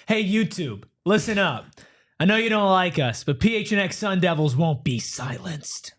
Hey, YouTube, listen up. I know you don't like us, but PHNX Sun Devils won't be silenced.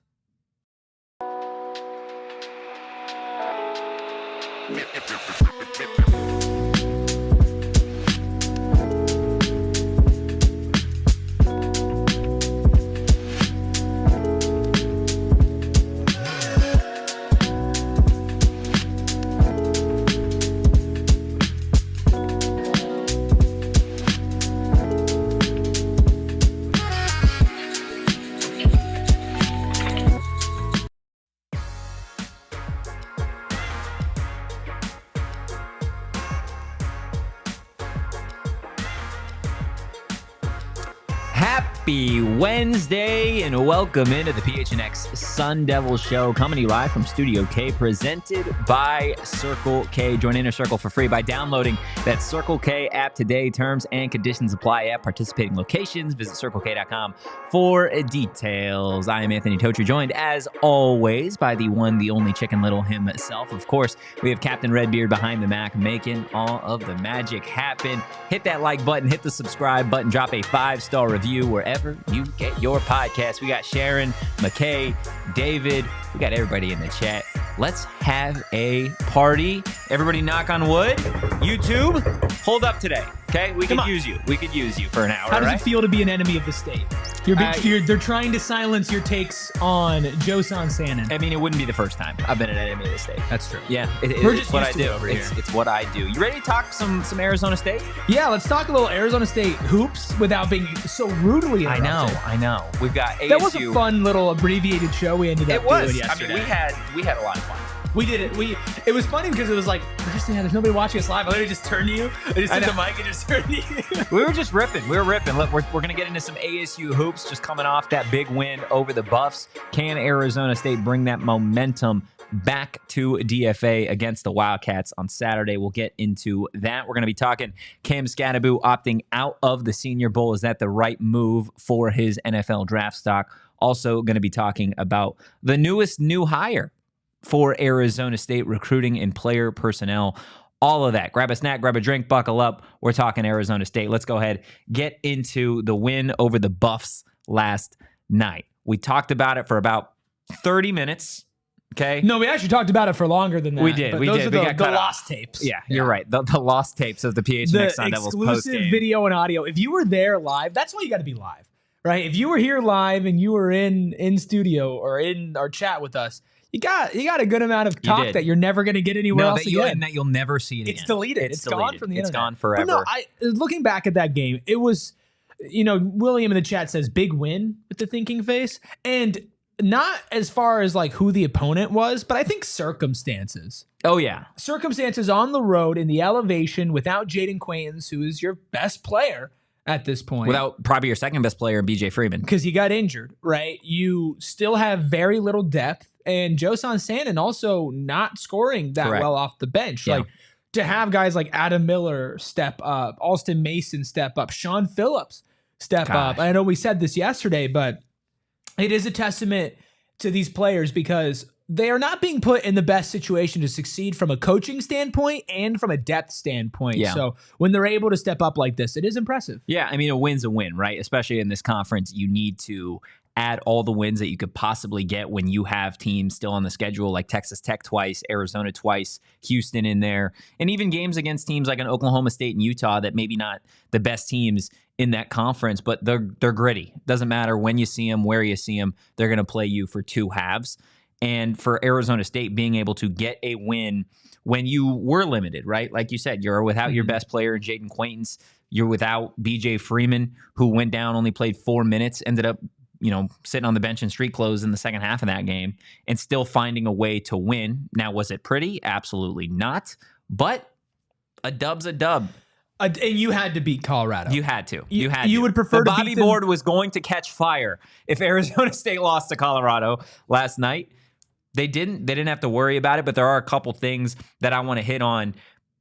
Happy Wednesday and welcome into the PHNX Sun Devils show, coming to you live from Studio K, presented by Circle K. Join Inner Circle for free by downloading that Circle K app today. Terms and conditions apply at participating locations. Visit circlek.com for details. I am Anthony Totri, joined as always by the one, the only Chicken Little himself. Of course, we have Captain Redbeard behind the Mac, making all of the magic happen. Hit that like button, hit the subscribe button, drop a 5-star review wherever you get your podcast. We got Sharon, McKay, David. We got everybody in the chat. Let's have a party. Everybody knock on wood. YouTube, hold up today. Okay, we could use you. We could use you for an hour. How does it feel to be an enemy of the state? They're trying to silence your takes on Joson, Sanon. I mean, it wouldn't be the first time I've been an enemy of the state. That's true. Yeah, we're it's just what used I to do it over here. It's what I do. You ready to talk some Arizona State? Yeah, let's talk a little Arizona State hoops without being so rudely interrupted. I know. We've got ASU. That was a fun little abbreviated show we ended up doing yesterday. I mean, we had a lot of fun. We did it. It was funny because it was like, there's nobody watching us live. I literally just turned to you. I just took the mic and just turned to you. We were just ripping. Look, we're going to get into some ASU hoops just coming off that big win over the Buffs. Can Arizona State bring that momentum back to DFA against the Wildcats on Saturday? We'll get into that. We're going to be talking Cam Skattebo opting out of the Senior Bowl. Is that the right move for his NFL draft stock? Also going to be talking about the new hire for Arizona State, recruiting and player personnel, all of that. Grab a snack, grab a drink, buckle up. We're talking Arizona State. Let's go ahead, get into the win over the Buffs last night. We talked about it for about 30 minutes. Okay. No, we actually talked about it for longer than that. We did. We did. Those are the lost tapes. Yeah, you're right. The lost tapes of the PHNX Sun Devils post-game. Exclusive video and audio. If you were there live, that's why you got to be live, right? If you were here live and you were in studio or in our chat with us, you got a good amount of talk that you're never going to get anywhere else again. And that you'll never see it again. It's deleted. It's gone from the internet. It's gone forever. But no, looking back at that game, it was, William in the chat says big win with the thinking face. And not as far as like who the opponent was, but I think circumstances. Oh, yeah. Circumstances on the road in the elevation without Jaden Quaintance, who is your best player at this point. Without probably your second best player, BJ Freeman. Because he got injured, right? You still have very little depth. And Joson Sanon also not scoring that well off the bench. Yeah. Like, to have guys like Adam Miller step up, Alston Mason step up, Sean Phillips step up. I know we said this yesterday, but it is a testament to these players because they are not being put in the best situation to succeed from a coaching standpoint and from a depth standpoint. Yeah. So when they're able to step up like this, it is impressive. Yeah, I mean, a win's a win, right? Especially in this conference, you need to add all the wins that you could possibly get when you have teams still on the schedule like Texas Tech twice, Arizona twice, Houston in there, and even games against teams like an Oklahoma State and Utah that maybe not the best teams in that conference, but they're gritty. Doesn't matter when you see them, where you see them, they're going to play you for two halves. And for Arizona State being able to get a win when you were limited, right? Like you said, you're without your best player, Jaden Quaintance. You're without BJ Freeman, who went down, only played 4 minutes, ended up sitting on the bench in street clothes in the second half of that game and still finding a way to win. Now, was it pretty? Absolutely not. But a dub's a dub. And you had to beat Colorado. You had to. You would prefer the to Bobby beat them. board was going to catch fire if Arizona State lost to Colorado last night. They didn't have to worry about it, but there are a couple things that I want to hit on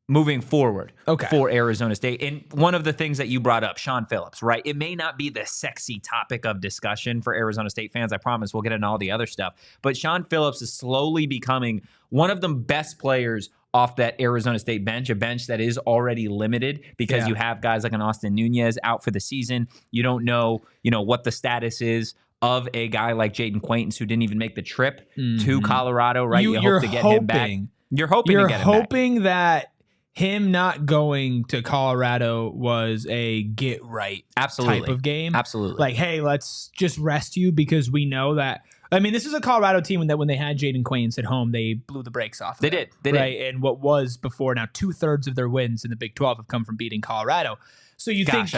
moving forward for Arizona State. And one of the things that you brought up, Sean Phillips, right? It may not be the sexy topic of discussion for Arizona State fans. I promise we'll get into all the other stuff. But Sean Phillips is slowly becoming one of the best players off that Arizona State bench, a bench that is already limited because you have guys like an Austin Nunez out for the season. You don't know, what the status is of a guy like Jaden Quaintance who didn't even make the trip to Colorado, right? You hope to get him back. You're hoping to get him back. You're hoping that him not going to Colorado was a get right type of game. Absolutely. Like, hey, let's just rest you because we know that. I mean, this is a Colorado team that when they had Jaden Quaintance at home, they blew the brakes off. They did. And what was before now 2/3 of their wins in the Big 12 have come from beating Colorado. So you think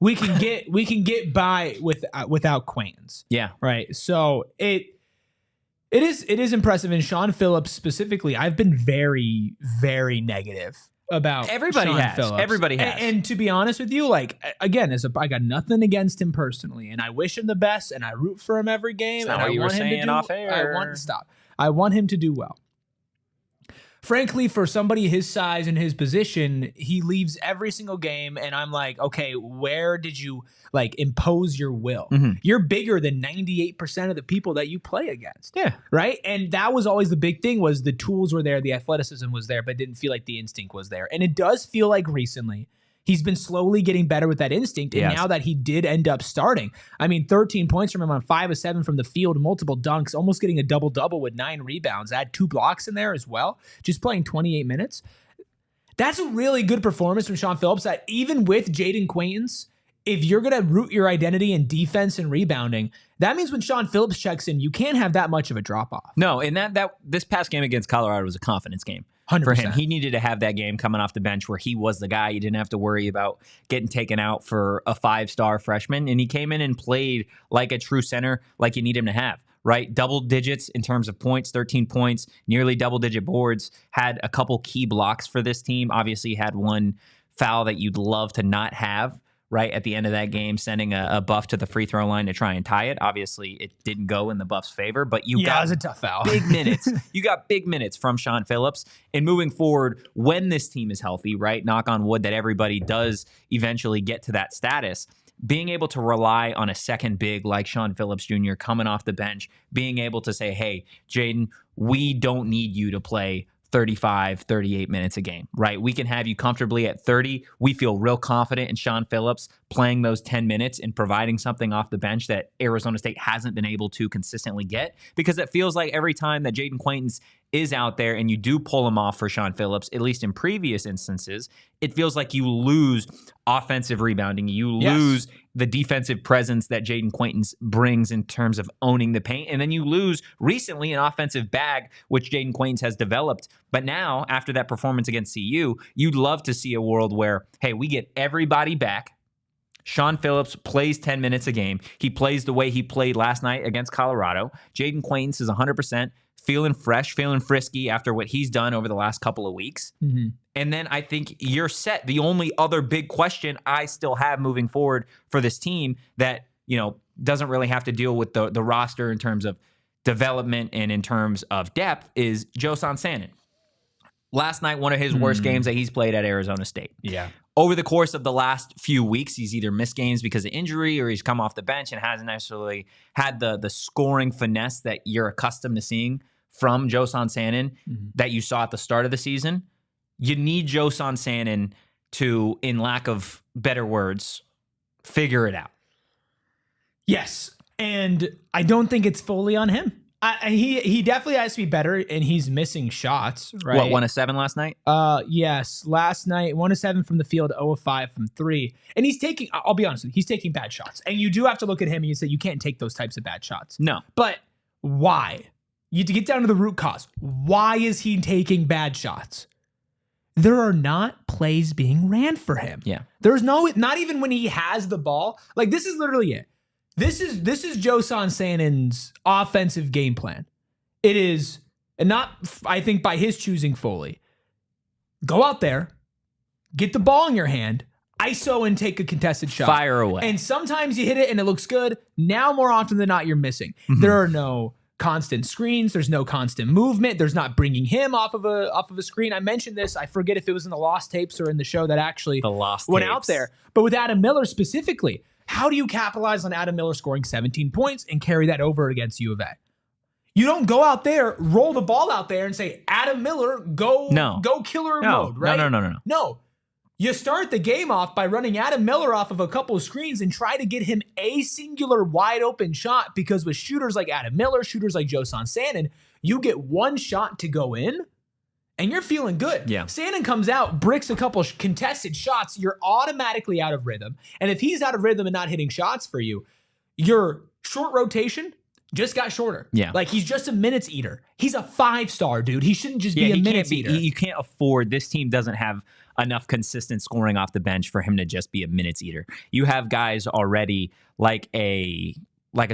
we can get by without Quaintance. Yeah. Right. So it is impressive. And Sean Phillips specifically, I've been very, very negative about Everybody has. And to be honest with you, like, again, I got nothing against him personally, and I wish him the best, and I root for him every game. And I want him to do off air. I want him to do well. Frankly, for somebody his size and his position, he leaves every single game, and I'm like, okay, where did you impose your will? You're bigger than 98% of the people that you play against. Yeah. Right? And that was always the big thing, was the tools were there, the athleticism was there, but it didn't feel like the instinct was there. And it does feel like recently he's been slowly getting better with that instinct. And now that he did end up starting, 13 points from him on 5 of 7 from the field, multiple dunks, almost getting a double-double with 9 rebounds. Add 2 blocks in there as well, just playing 28 minutes. That's a really good performance from Sean Phillips, that even with Jaden Quaintance, if you're going to root your identity in defense and rebounding, that means when Sean Phillips checks in, you can't have that much of a drop-off. No, and that this past game against Colorado was a confidence game. 100%. For him. He needed to have that game coming off the bench where he was the guy. You didn't have to worry about getting taken out for a 5-star freshman. And he came in and played like a true center, like you need him to have, right? Double digits in terms of points, 13 points, nearly double-digit boards, had a couple key blocks for this team. Obviously had one foul that you'd love to not have, right at the end of that game, sending a Buff to the free throw line to try and tie it. Obviously, it didn't go in the Buffs' favor, but it was a tough foul. Big minutes. You got big minutes from Sean Phillips. And moving forward, when this team is healthy, right, knock on wood that everybody does eventually get to that status, being able to rely on a second big like Sean Phillips Jr. coming off the bench, being able to say, hey, Jaden, we don't need you to play 35, 38 minutes a game, right? We can have you comfortably at 30. We feel real confident in Sean Phillips playing those 10 minutes and providing something off the bench that Arizona State hasn't been able to consistently get, because it feels like every time that Jaden Quaintance is out there and you do pull him off for Sean Phillips, at least in previous instances, it feels like you lose offensive rebounding. You lose the defensive presence that Jaden Quaintance brings in terms of owning the paint. And then you lose recently an offensive bag, which Jaden Quaintance has developed. But now, after that performance against CU, you'd love to see a world where, hey, we get everybody back. Sean Phillips plays 10 minutes a game. He plays the way he played last night against Colorado. Jaden Quaintance is 100%. Feeling fresh, feeling frisky after what he's done over the last couple of weeks. And then I think you're set. The only other big question I still have moving forward for this team that, doesn't really have to deal with the roster in terms of development and in terms of depth is Joson Sanon. Last night, one of his worst games that he's played at Arizona State. Yeah. Over the course of the last few weeks, he's either missed games because of injury or he's come off the bench and hasn't necessarily had the scoring finesse that you're accustomed to seeing from Joson Sanon that you saw at the start of the season. You need Joson Sanon to, in lack of better words, figure it out. Yes, and I don't think it's fully on him. He definitely has to be better, and he's missing shots, right? What, 1 of 7 last night? Yes, last night, 1 of 7 from the field, 0 of 5 from 3. And he's taking, I'll be honest with you, he's taking bad shots. And you do have to look at him and you say, you can't take those types of bad shots. No. But why? You have to get down to the root cause. Why is he taking bad shots? There are not plays being ran for him. Yeah. There's not even when he has the ball. Like, this is literally it. This is Joson Sanon's offensive game plan. It is, and not, I think, by his choosing fully. Go out there, get the ball in your hand, ISO and take a contested shot. Fire away. And sometimes you hit it and it looks good. Now, more often than not, you're missing. There are no constant screens. There's no constant movement. There's not bringing him off of a screen. I mentioned this. I forget if it was in the Lost Tapes or in the show that actually went out there. But with Adam Miller specifically, how do you capitalize on Adam Miller scoring 17 points and carry that over against U of A? You don't go out there, roll the ball out there, and say, Adam Miller, go killer mode, right? No. No. You start the game off by running Adam Miller off of a couple of screens and try to get him a singular wide open shot, because with shooters like Adam Miller, shooters like Joson Sanon, you get one shot to go in and you're feeling good. Yeah. Sanon comes out, bricks a couple contested shots, you're automatically out of rhythm. And if he's out of rhythm and not hitting shots for you, your short rotation just got shorter. Yeah. Like, he's just a minutes eater. He's a 5-star, dude. He shouldn't just be a minutes eater. You can't afford, this team doesn't have enough consistent scoring off the bench for him to just be a minutes eater. You have guys already like a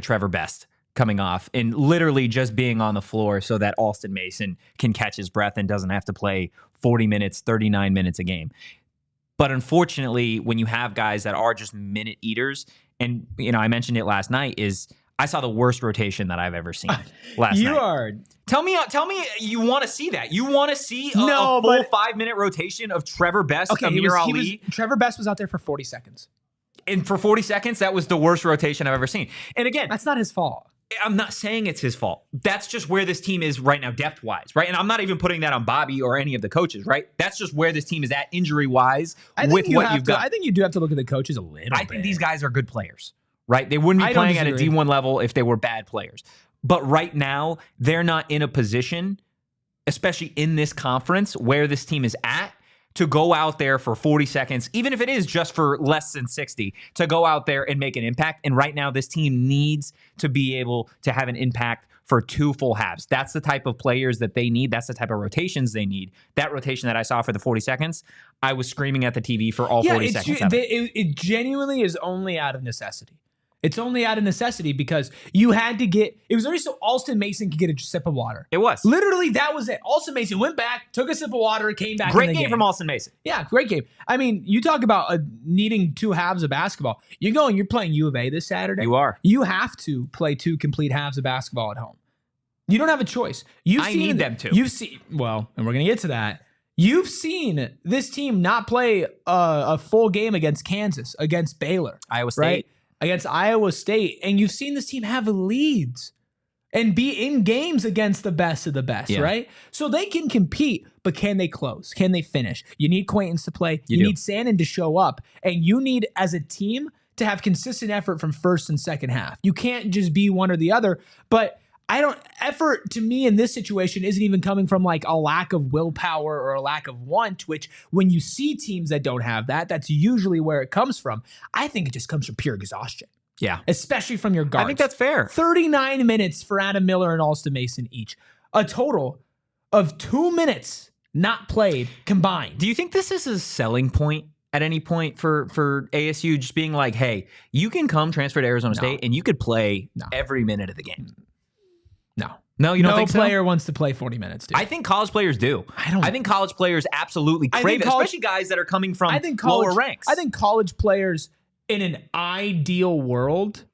Trevor Best coming off and literally just being on the floor so that Alston Mason can catch his breath and doesn't have to play 40 minutes, 39 minutes a game. But unfortunately, when you have guys that are just minute eaters, and I mentioned it last night, is I saw the worst rotation that I've ever seen last night. Tell me you want to see that. You want to see a full 5-minute rotation of Trevor Best, Amir Ali? Trevor Best was out there for 40 seconds. And for 40 seconds, that was the worst rotation I've ever seen. And again, that's not his fault. I'm not saying it's his fault. That's just where this team is right now, depth-wise, right? And I'm not even putting that on Bobby or any of the coaches, right? That's just where this team is at injury-wise with what you've got. I think you do have to look at the coaches a little bit. I think these guys are good players, right? They wouldn't be playing at a D1 level if they were bad players. But right now, they're not in a position, especially in this conference, where this team is at, to go out there for 40 seconds, even if it is just for less than 60, to go out there and make an impact. And right now, this team needs to be able to have an impact for 2 full halves. That's the type of players that they need. That's the type of rotations they need. That rotation that I saw for the 40 seconds, I was screaming at the TV for all 40 seconds. It genuinely is only out of necessity. It's only out of necessity because you had to get, it was already so Alston Mason could get a sip of water. It was. Literally, that was it. Alston Mason went back, took a sip of water, came back. Great game from Alston Mason. Yeah, great game. I mean, you talk about needing 2 halves of basketball. You're playing U of A this Saturday. You are. You have to play 2 complete halves of basketball at home. You don't have a choice. I need them to. You've seen, and we're going to get to that. You've seen this team not play a full game against Kansas, against Baylor. Iowa State. Right? Against Iowa State, and you've seen this team have leads and be in games against the best of the best, right? So they can compete, but can they close? Can they finish? You need Quaintance to play. You need Sanon to show up, and you need, as a team, to have consistent effort from first and second half. You can't just be one or the other, but effort to me in this situation isn't even coming from like a lack of willpower or a lack of want, which when you see teams that don't have that, that's usually where it comes from. I think it just comes from pure exhaustion. Yeah. Especially from your guards. I think that's fair. 39 minutes for Adam Miller and Alston Mason each. A total of 2 minutes not played combined. Do you think this is a selling point at any point for ASU, just being like, hey, you can come transfer to Arizona State and you could play every minute of the game? No, you don't think so? No player wants to play 40 minutes, dude. I think college players do. I think college players absolutely crave it, especially guys that are coming from lower ranks. I think college players in an ideal world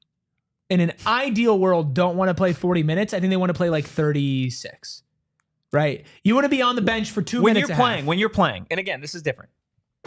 don't want to play 40 minutes. I think they want to play like 36, right? You want to be on the bench for 2 minutes when you're playing. And again, this is different.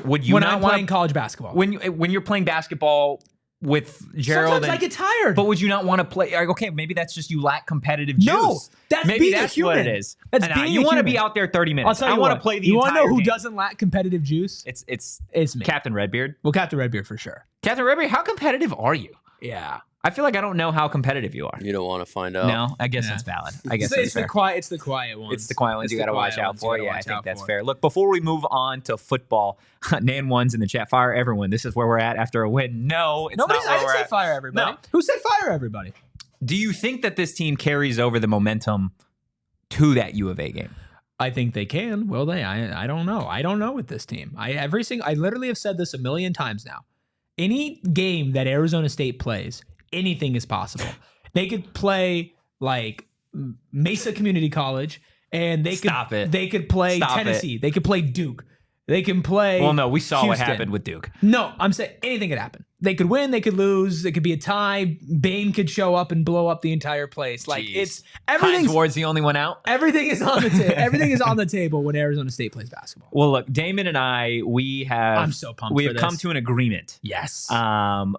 Would you when not I'm playing college basketball? When you're playing basketball with Gerald, sometimes I get tired. But would you not want to play? Okay, maybe that's just you lack competitive juice. No, maybe that's what it is. That's being you want to be out there 30 minutes. I'll tell you, I want to play the you entire want to know who game. doesn't lack competitive juice? It's me, Captain Redbeard. Well, Captain Redbeard for sure. Captain Redbeard, how competitive are you? Yeah. I feel like I don't know how competitive you are. You don't want to find out. No, I guess that's valid. I guess it's the quiet. It's the quiet ones. It's the quiet ones you got to watch out for. Yeah, I think that's fair. Look, before we move on to football, Nan1's in the chat. Fire everyone. This is where we're at after a win. No, it's not where I didn't we're say at. Fire everybody. No. Who said fire everybody? Do you think that this team carries over the momentum to that U of A game? I think they can. Will they? I don't know. I don't know with this team. I literally have said this a million times now. Any game that Arizona State plays, anything is possible. They could play like Mesa Community College, and they could play Tennessee. They could play Duke. They can play. Well, no, we saw what Houston. happened with Duke. No, I'm saying anything could happen. They could win. They could lose. It could be a tie. Bain could show up and blow up the entire place. Like it's everything. Hines Ward's the only one out. Everything is on the table. Everything is on the table when Arizona State plays basketball. Well, look, Damon and I, I'm so pumped. We have come to an agreement. Yes.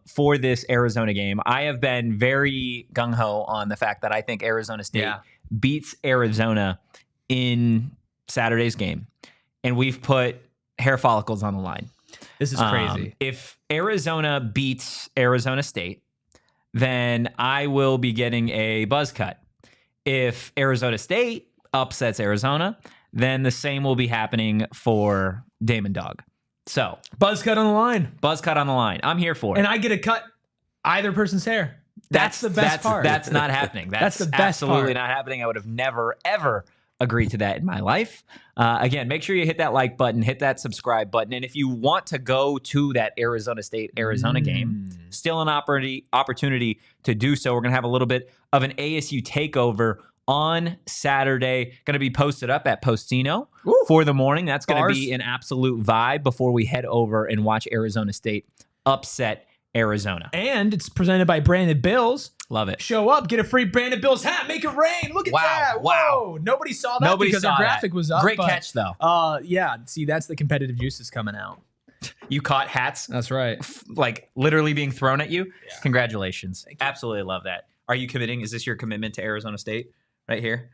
For this Arizona game, I have been very gung ho on the fact that I think Arizona State beats Arizona in Saturday's game, and we've put hair follicles on the line. This is crazy. If Arizona beats Arizona State, then I will be getting a buzz cut. If Arizona State upsets Arizona, then the same will be happening for Damon Dog. So Buzz cut on the line. Buzz cut on the line. I'm here for it. And I get to cut either person's hair. That's the best part. That's not happening. That's the best absolutely part. not happening. I would have never, ever agreed to that in my life. Again, make sure you hit that like button, hit that subscribe button. And if you want to go to that Arizona State-Arizona game, still an opportunity to do so. We're going to have a little bit of an ASU takeover on Saturday. Going to be posted up at Postino for the morning. That's going to be an absolute vibe before we head over and watch Arizona State upset Arizona. And it's presented by Branded Bills. Love it. Show up, get a free Branded Bills hat, make it rain. Look at that. Whoa. Nobody saw that because the graphic was up. Great catch, though. Yeah, see, that's the competitive juices coming out. You caught hats. That's right. Like literally being thrown at you. Yeah. Congratulations. Absolutely love that. Are you committing? Is this your commitment to Arizona State right here?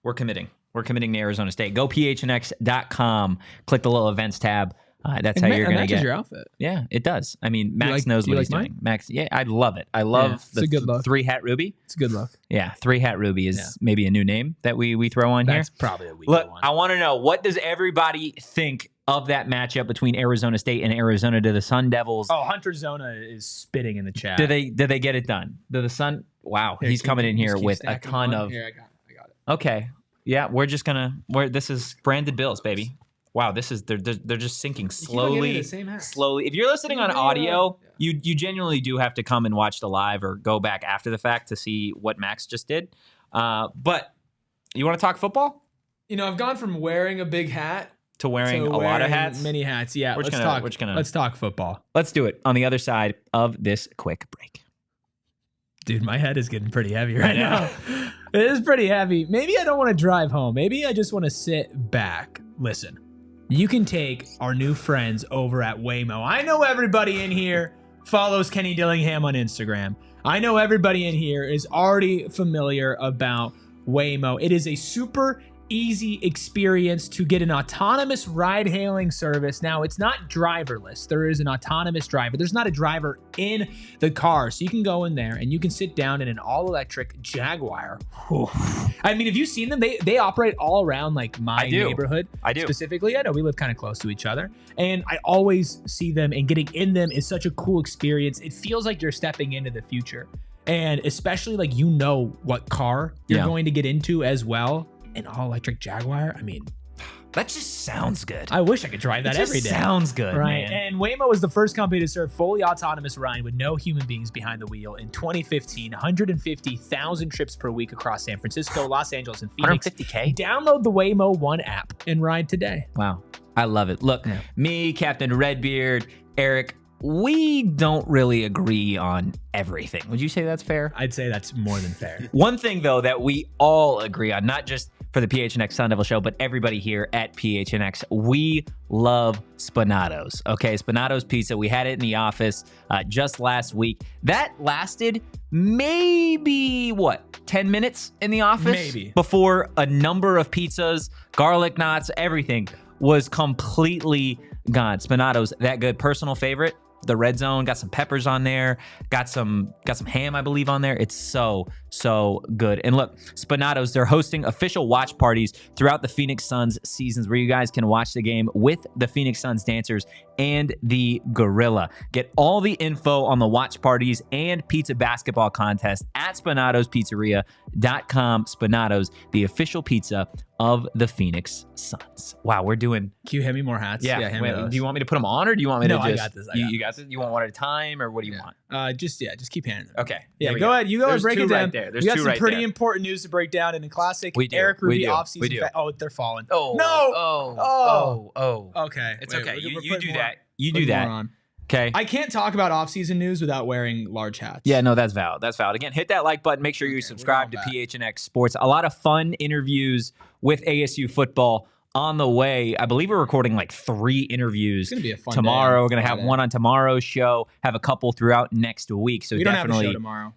We're committing. We're committing to Arizona State. Go phnx.com. Click the little events tab. That's how you're going to get your outfit. Yeah, it does. I mean, Max knows what he's doing. Max, yeah, I love it. I love the good look. 3-hat Ruby. It's a good look. Yeah, 3-hat Ruby is maybe a new name that we throw on here. That's probably a weak one. Look, I want to know, what does everybody think of that matchup between Arizona State and Arizona? To the Sun Devils. Oh, Hunter Zona is spitting in the chat. Did they get it done? Do the Sun? Wow, he's coming in here with a ton of. Here, I got it. Okay, yeah, this is Branded Bills, baby. Wow, this is they're just sinking slowly. Slowly. If you're listening on audio, you genuinely do have to come and watch the live or go back after the fact to see what Max just did. But you want to talk football? You know, I've gone from wearing a big hat to wearing a lot of hats. Many hats. Yeah. Let's talk football. Let's do it on the other side of this quick break. Dude, my head is getting pretty heavy right now. It is pretty heavy. Maybe I don't want to drive home. Maybe I just want to sit back. Listen. You can take our new friends over at Waymo. I know everybody in here follows Kenny Dillingham on Instagram. I know everybody in here is already familiar about Waymo. It is a super easy experience to get an autonomous ride-hailing service. Now, it's not driverless. There is an autonomous driver. There's not a driver in the car. So you can go in there and you can sit down in an all-electric Jaguar. I mean, have you seen them? They operate all around like my neighborhood. I do. Specifically, I know we live kind of close to each other. And I always see them, and getting in them is such a cool experience. It feels like you're stepping into the future. And especially like you know what car you're going to get into as well. An all-electric Jaguar. I mean, that just sounds good. I wish I could drive that every day. Sounds good, right? Man. And Waymo was the first company to serve fully autonomous riding with no human beings behind the wheel in 2015. 150,000 trips per week across San Francisco, Los Angeles, and Phoenix. 150K? Download the Waymo One app and ride today. Wow. I love it. Look, me, Captain Redbeard, Erik, we don't really agree on everything. Would you say that's fair? I'd say that's more than fair. One thing, though, that we all agree on, not just for the PHNX Sun Devil Show, but everybody here at PHNX, we love Spanatos. Okay, Spanatos Pizza. We had it in the office just last week. That lasted maybe, 10 minutes in the office? Maybe. Before a number of pizzas, garlic knots, everything was completely gone. Spanatos, that good. Personal favorite, the red zone, got some peppers on there, got some ham, I believe, on there. It's so good. And look, Spanatos, they're hosting official watch parties throughout the Phoenix Suns seasons where you guys can watch the game with the Phoenix Suns dancers and the gorilla. Get all the info on the watch parties and pizza basketball contest at SpanatosPizzeria.com. Spanatos, the official pizza of the Phoenix Suns. Wow, we're doing... Can you hand me more hats? Yeah. Wait, do you want me to put them on, or do you want me to just... I got this. You got this? You want one at a time, or what do you want? Just keep handing them. Okay. Yeah, go ahead. You go and break it down. Right there. There's we got two some right pretty there. important news to break down in a classic Erik Ruby offseason. Oh, they're falling. Oh. No. Oh. Okay. It's okay. You do that. You do that. Okay. I can't talk about offseason news without wearing large hats. Yeah, no, that's valid. Again, hit that like button. Make sure you subscribe to PHNX Sports. A lot of fun interviews with ASU football on the way. I believe we're recording like 3 interviews. It's gonna be a fun tomorrow. day We're gonna have one on tomorrow's show. Have a couple throughout next week. So we don't have a show tomorrow.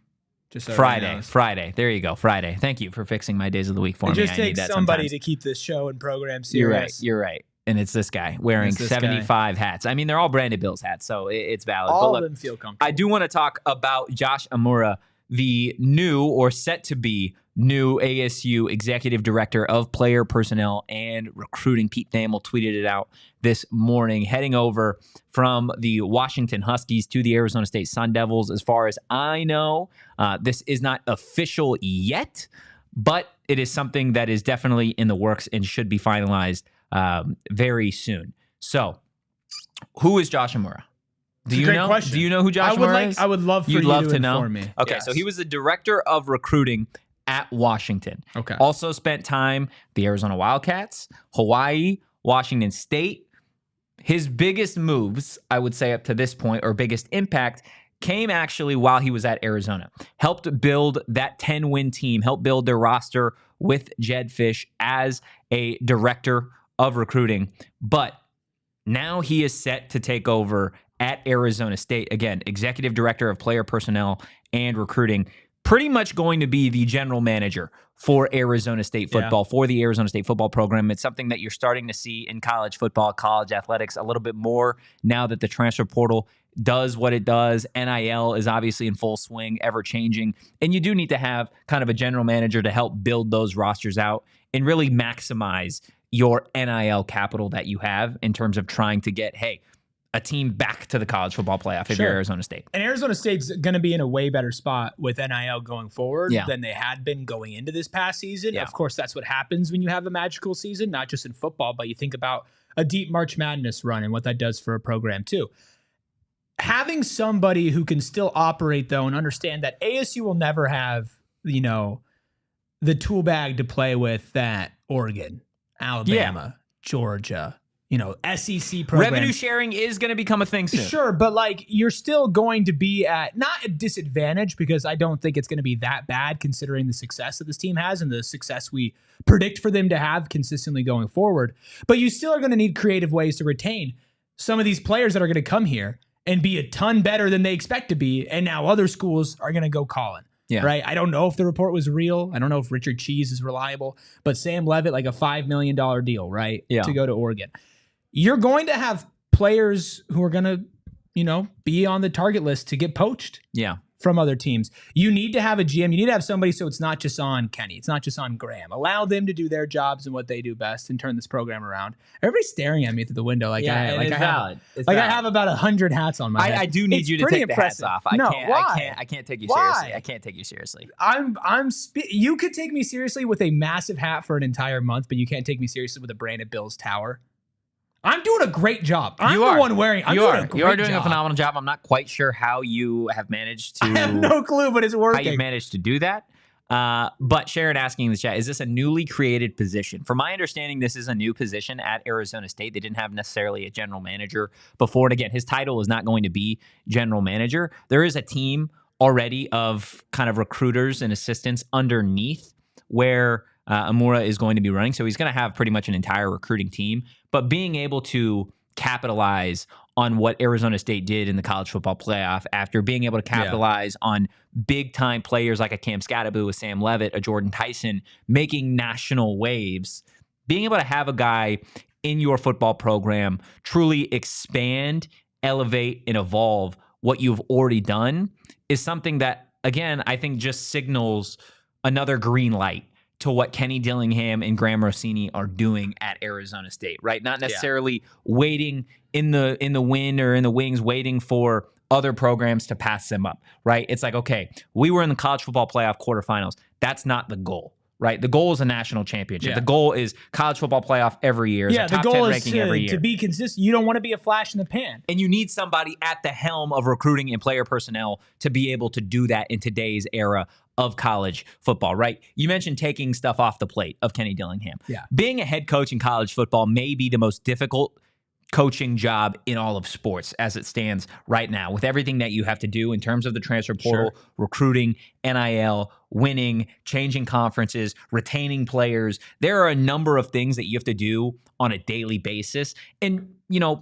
Just so everyone knows. Friday. There you go. Friday. Thank you for fixing my days of the week for me. It just I need takes that somebody sometimes. to keep this show and program serious. You're right. And it's this guy wearing 75 hats. I mean, they're all Branded Bills hats, so it's valid. All of them feel comfortable. I do want to talk about Josh Omura, the new or set to be new ASU Executive Director of Player Personnel and Recruiting. Pete Thamel tweeted it out this morning, heading over from the Washington Huskies to the Arizona State Sun Devils. As far as I know, this is not official yet, but it is something that is definitely in the works and should be finalized very soon. So, who is Josh Omura? Do you know? Question. Do you know who Josh Omura is? I would love for you to inform me. Okay, Yes. so he was the director of recruiting at Washington. Okay. Also spent time the Arizona Wildcats, Hawaii, Washington State. His biggest moves, I would say up to this point, or biggest impact, came actually while he was at Arizona. Helped build that 10-win team, helped build their roster with Jed Fish as a director of recruiting. But now he is set to take over at Arizona State. Again, executive director of player personnel and recruiting. Pretty much going to be the general manager for Arizona State football, for the Arizona State football program. It's something that you're starting to see in college football, college athletics a little bit more now that the transfer portal does what it does. NIL is obviously in full swing, ever changing. And you do need to have kind of a general manager to help build those rosters out and really maximize your NIL capital that you have in terms of trying to get, a team back to the college football playoff if you're Arizona State. And Arizona State's going to be in a way better spot with NIL going forward than they had been going into this past season. Of course, that's what happens when you have a magical season, not just in football, but you think about a deep March Madness run and what that does for a program too. Having somebody who can still operate, though, and understand that ASU will never have, the tool bag to play with that Oregon, Alabama, Georgia, SEC programs. Revenue sharing is going to become a thing soon. Sure, but you're still going to be at not a disadvantage, because I don't think it's going to be that bad considering the success that this team has and the success we predict for them to have consistently going forward. But you still are going to need creative ways to retain some of these players that are going to come here and be a ton better than they expect to be. And now other schools are going to go calling. Yeah. Right. I don't know if the report was real. I don't know if Richard Cheese is reliable, but Sam Levitt, a $5 million deal, right? Yeah. To go to Oregon. You're going to have players who are going to, be on the target list to get poached from other teams. You need to have a GM. You need to have somebody so it's not just on Kenny. It's not just on Graham. Allow them to do their jobs and what they do best and turn this program around. Everybody's staring at me through the window I have about 100 hats on my head. I do need you to take the hats off. Why? I can't take you seriously. I can't take you seriously. You could take me seriously with a massive hat for an entire month, but you can't take me seriously with a Branded Bills tower. I'm doing a great job. You are doing a phenomenal job. I'm not quite sure how you have managed to. I have no clue, but it's working. How you managed to do that. But Sharon asking in the chat, is this a newly created position? From my understanding, this is a new position at Arizona State. They didn't have necessarily a general manager before. And again, his title is not going to be general manager. There is a team already of kind of recruiters and assistants underneath where Omura is going to be running. So he's going to have pretty much an entire recruiting team. But being able to capitalize on what Arizona State did in the college football playoff, after being able to capitalize on big-time players like a Cam Skattebo, a Sam Levitt, a Jordan Tyson, making national waves, being able to have a guy in your football program truly expand, elevate, and evolve what you've already done is something that, again, I think just signals another green light to what Kenny Dillingham and Graham Rossini are doing at Arizona State, right? Not necessarily waiting in the wind or in the wings, waiting for other programs to pass them up, right? It's like, okay, we were in the college football playoff quarterfinals. That's not the goal, right? The goal is a national championship. The goal is college football playoff every year. The goal is to be consistent. You don't want to be a flash in the pan. And you need somebody at the helm of recruiting and player personnel to be able to do that in today's era of college football, right? You mentioned taking stuff off the plate of Kenny Dillingham. Yeah. Being a head coach in college football may be the most difficult coaching job in all of sports as it stands right now, with everything that you have to do in terms of the transfer portal, recruiting, NIL, winning, changing conferences, retaining players. There are a number of things that you have to do on a daily basis. And,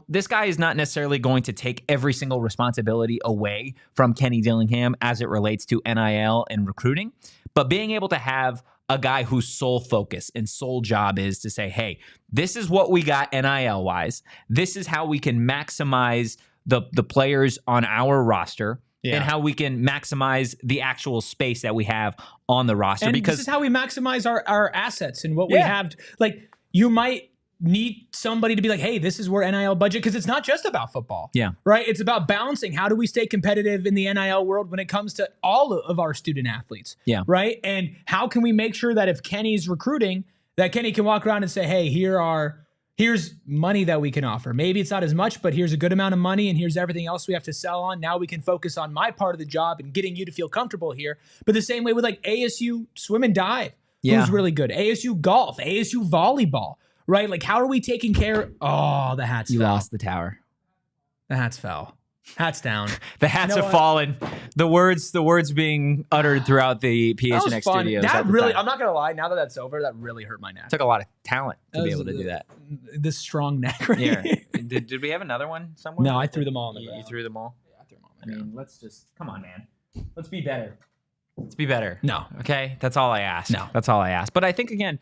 this guy is not necessarily going to take every single responsibility away from Kenny Dillingham as it relates to NIL and recruiting, but being able to have a guy whose sole focus and sole job is to say, hey, this is what we got NIL wise. This is how we can maximize the players on our roster and how we can maximize the actual space that we have on the roster. And because this is how we maximize our assets and what we have. Like, you might need somebody to be like, hey, this is where NIL budget, because it's not just about football. Yeah. Right? It's about balancing. How do we stay competitive in the NIL world when it comes to all of our student athletes? Yeah. Right? And how can we make sure that if Kenny's recruiting, that Kenny can walk around and say, hey, here's money that we can offer. Maybe it's not as much, but here's a good amount of money, and here's everything else we have to sell on. Now we can focus on my part of the job and getting you to feel comfortable here. But the same way with like ASU swim and dive, who's really good. ASU golf, ASU volleyball. Right? Like, how are we taking care? Oh, the hats you fell. lost the tower. The hats fell. Hats down. The hats have fallen. The words being uttered throughout the PHNX studios. That really, I'm not going to lie, now that that's over, that really hurt my neck. It took a lot of talent to be able to do that. This strong neck right here. Did we have another one somewhere? No, I threw them all in the ground. You threw them all? Yeah, I threw them all in the ground. Let's just, come on, man. Let's be better. Let's be better. No. Okay? That's all I asked. No. That's all I asked. But I think, again,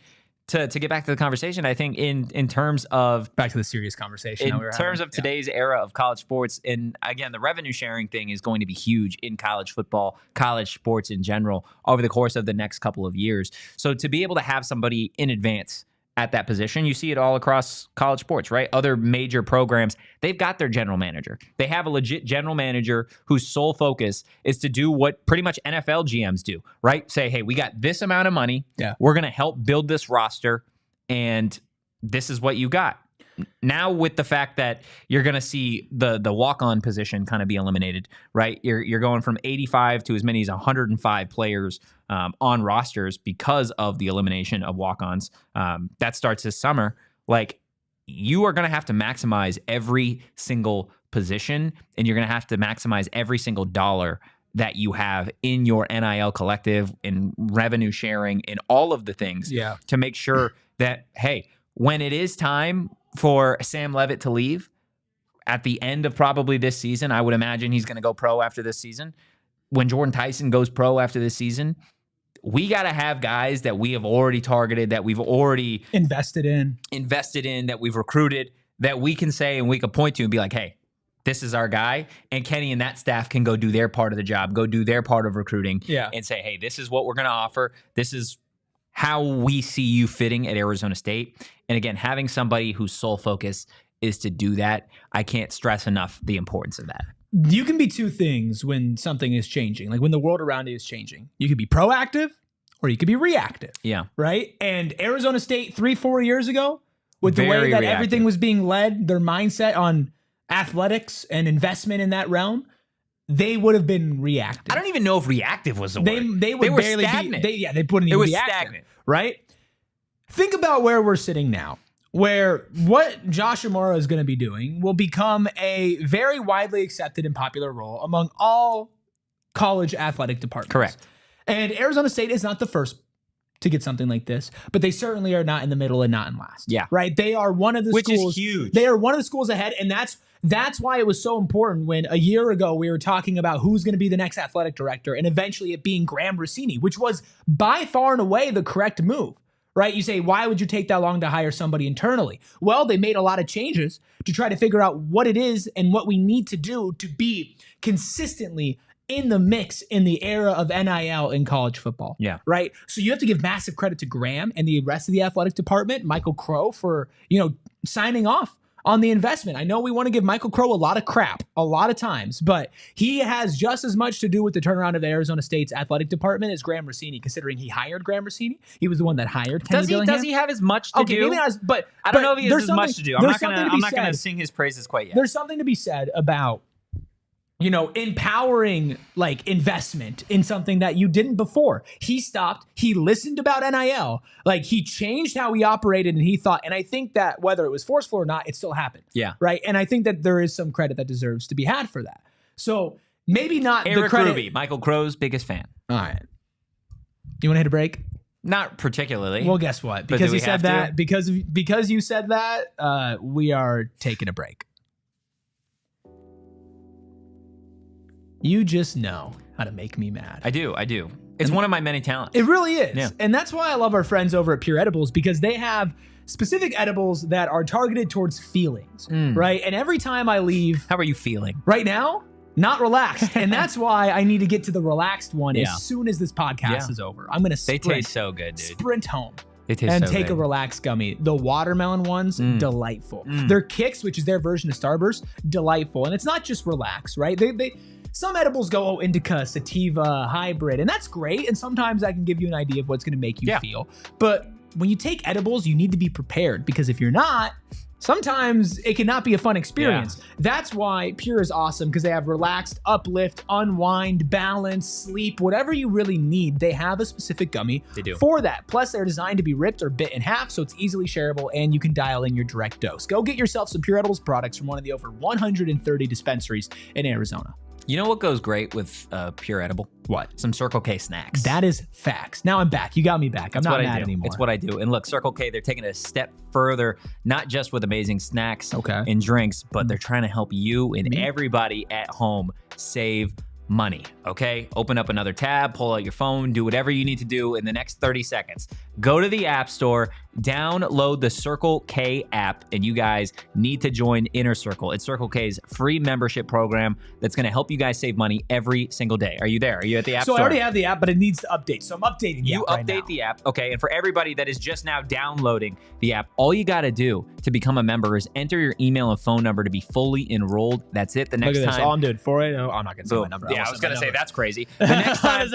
to get back to the conversation, I think in terms of back to the serious conversation, in terms of today's era of college sports, and again, the revenue sharing thing is going to be huge in college football, college sports in general, over the course of the next couple of years. So to be able to have somebody in advance at that position, you see it all across college sports, right? Other major programs, they've got their general manager. They have a legit general manager whose sole focus is to do what pretty much NFL GMs do, right? Say, hey, we got this amount of money. Yeah. We're going to help build this roster, and this is what you got. Now, with the fact that you're going to see the walk-on position kind of be eliminated, right? You're going from 85 to as many as 105 players on rosters because of the elimination of walk-ons. That starts this summer. Like, you are going to have to maximize every single position, and you're going to have to maximize every single dollar that you have in your NIL collective, in revenue sharing, in all of the things to make sure that, hey, when it is time for Sam Levitt to leave at the end of probably this season, I would imagine he's going to go pro after this season. When Jordan Tyson goes pro after this season, we got to have guys that we have already targeted, that we've already invested in, that we've recruited, that we can say and we can point to and be like, hey, this is our guy. And Kenny and that staff can go do their part of the job, go do their part of recruiting and say, hey, this is what we're going to offer. This is how we see you fitting at Arizona State. And again, having somebody whose sole focus is to do that, I can't stress enough the importance of that. You can be two things when something is changing, like when the world around you is changing. You could be proactive or you could be reactive. Yeah. Right? And Arizona State 3-4 years ago, with the way that everything was being led, their mindset on athletics and investment in that realm, they would have been reactive. I don't even know if reactive was the word. They were barely stagnant. They wouldn't even be stagnant, right? Think about where we're sitting now, where what Josh Omura is going to be doing will become a very widely accepted and popular role among all college athletic departments. Correct. And Arizona State is not the first to get something like this, but they certainly are not in the middle and not in last. Yeah. Right? They are one of the schools. Which is huge. They are one of the schools ahead, and that's why it was so important when a year ago we were talking about who's going to be the next athletic director, and eventually it being Graham Rossini, which was by far and away the correct move. Right? You say, why would you take that long to hire somebody internally? Well, they made a lot of changes to try to figure out what it is and what we need to do to be consistently in the mix in the era of NIL in college football. Yeah. Right? So you have to give massive credit to Graham and the rest of the athletic department, Michael Crow, for, signing off on the investment. I know we want to give Michael Crow a lot of crap a lot of times, but he has just as much to do with the turnaround of Arizona State's athletic department as Graham Rossini, considering he hired Graham Rossini. He was the one that hired Kenny Dillingham. Does he have as much to do? Maybe not, but I don't know if he has as much to do. I'm not going to sing his praises quite yet. There's something to be said about empowering like investment in something that you didn't before. He stopped. He listened about NIL. Like he changed how he operated and he thought. And I think that whether it was forceful or not, it still happened. Yeah. Right. And I think that there is some credit that deserves to be had for that. So maybe not Erik the credit. Ruby, Michael Crow's biggest fan. All right. You want to hit a break? Not particularly. Well, guess what? Because you said that. Because you said that, we are taking a break. You just know how to make me mad. I do. It's one of my many talents. It really is. Yeah. And that's why I love our friends over at Pure Edibles, because they have specific edibles that are targeted towards feelings, right? And every time I leave... How are you feeling? Right now, not relaxed. And that's why I need to get to the relaxed one as soon as this podcast is over. I'm going to sprint. They taste so good, dude. Sprint home. They taste and so take good. a relaxed gummy. The watermelon ones, delightful. Their Kicks, which is their version of Starburst, delightful. And it's not just relax, right? Some edibles go indica, sativa, hybrid, and that's great. And sometimes I can give you an idea of what's going to make you feel. But when you take edibles, you need to be prepared, because if you're not, sometimes it cannot be a fun experience. That's why Pure is awesome, because they have relaxed, uplift, unwind, balance, sleep, whatever you really need. They have a specific gummy for that. Plus, they're designed to be ripped or bit in half, so it's easily shareable, and you can dial in your direct dose. Go get yourself some Pure Edibles products from one of the over 130 dispensaries in Arizona. You know what goes great with Pure Edible? What? Some Circle K snacks. That is facts. Now I'm back. You got me back. I'm not mad anymore. It's what I do. And look, Circle K, they're taking it a step further, not just with amazing snacks and drinks, but they're trying to help you and everybody at home save money, okay? Open up another tab, pull out your phone, do whatever you need to do in the next 30 seconds. Go to the App Store, download the Circle K app, and you guys need to join Inner Circle. It's Circle K's free membership program that's going to help you guys save money every single day. Are you there? Are you at the App Store? So I already have the app, but it needs to update. So I'm updating the app right now. You update the app. Okay, and for everybody that is just now downloading the app, all you got to do to become a member is enter your email and phone number to be fully enrolled. That's it. The next time. All I'm doing, 480. I'm not going to say my number. Yeah, I was going to say that's crazy. The next time,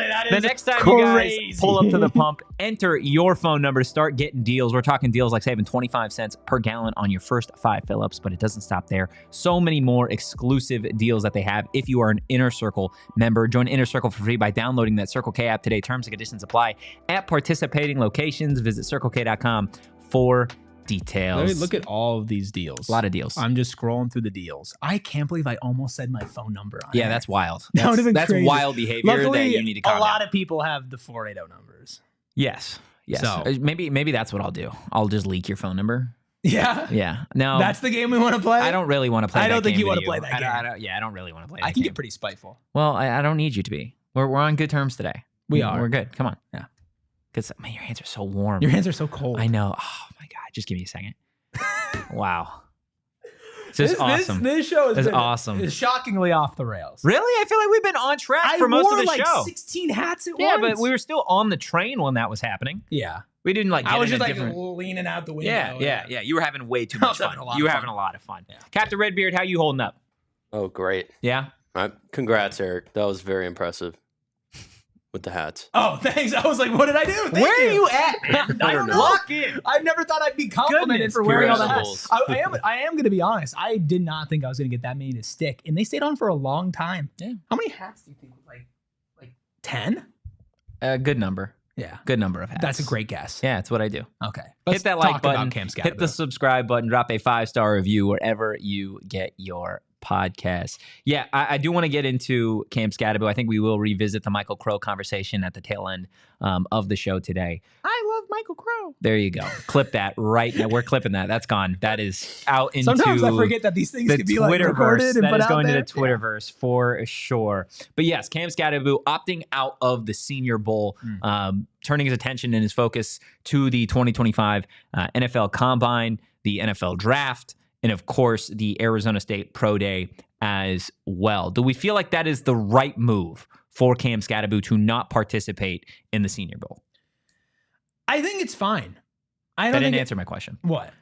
crazy. You guys pull up to the pump, enter your phone number to start getting deals. We're talking deals like saving 25 cents per gallon on your first 5 fill-ups, but it doesn't stop there. So many more exclusive deals that they have if you are an Inner Circle member. Join Inner Circle for free by downloading that Circle K app today. Terms and conditions apply at participating locations. Visit CircleK.com for details. Look at all of these deals. A lot of deals. I'm just scrolling through the deals. I can't believe I almost said my phone number on it. That's wild. That would have been crazy. That's wild behavior. Luckily, that you need to calm a lot down. of people have the 480 numbers. Yes. So maybe that's what I'll do. I'll just leak your phone number. Yeah. Yeah. No. That's the game we want to play? I don't really want to play that game. I don't think you want to you. play that game. I don't really want to play that game. I can get pretty spiteful. Well, I don't need you to be. We're on good terms today. We are. We're good. Come on. Yeah. Because, man, your hands are so warm. Your hands are so cold. I know. Oh, my God. Just give me a second. Wow. This is awesome. This show is awesome. It's shockingly off the rails. Really? I feel like we've been on track for most of the show. I wore like 16 hats at once. Yeah, but we were still on the train when that was happening. Yeah. We didn't like. I was just like leaning out the window. Yeah. You were having way too much fun. You were having a lot of fun. Yeah. Captain Redbeard, how you holding up? Oh, great. Yeah. Congrats, Erik. That was very impressive with the hats. Oh, thanks. I was like, what did I do? Thank Where you. are you at? I don't know. Lock in. I've never thought I'd be complimented for wearing all the hats. I am going to be honest. I did not think I was going to get that many to stick, and they stayed on for a long time. Yeah. How many hats do you think? Like 10? A good number. Yeah. Good number of hats. That's a great guess. Yeah, that's what I do. Okay. Hit that like button. Cam Skattebo. Hit the subscribe button. Drop a 5-star review wherever you get your podcast. Yeah, I do want to get into Cam Skattebo. I think we will revisit the Michael Crow conversation at the tail end of the show today. I love Michael Crow. There you go. Clip that right now. We're clipping that. That's gone. That is out into Sometimes I forget that these things can be like recorded and put out there. That is going to the Twitterverse for sure. But yes, Cam Skattebo opting out of the Senior Bowl, turning his attention and his focus to the 2025 NFL Combine, the NFL Draft, and of course, the Arizona State Pro Day as well. Do we feel like that is the right move for Cam Skattebo to not participate in the Senior Bowl? I think it's fine. That didn't answer my question. What?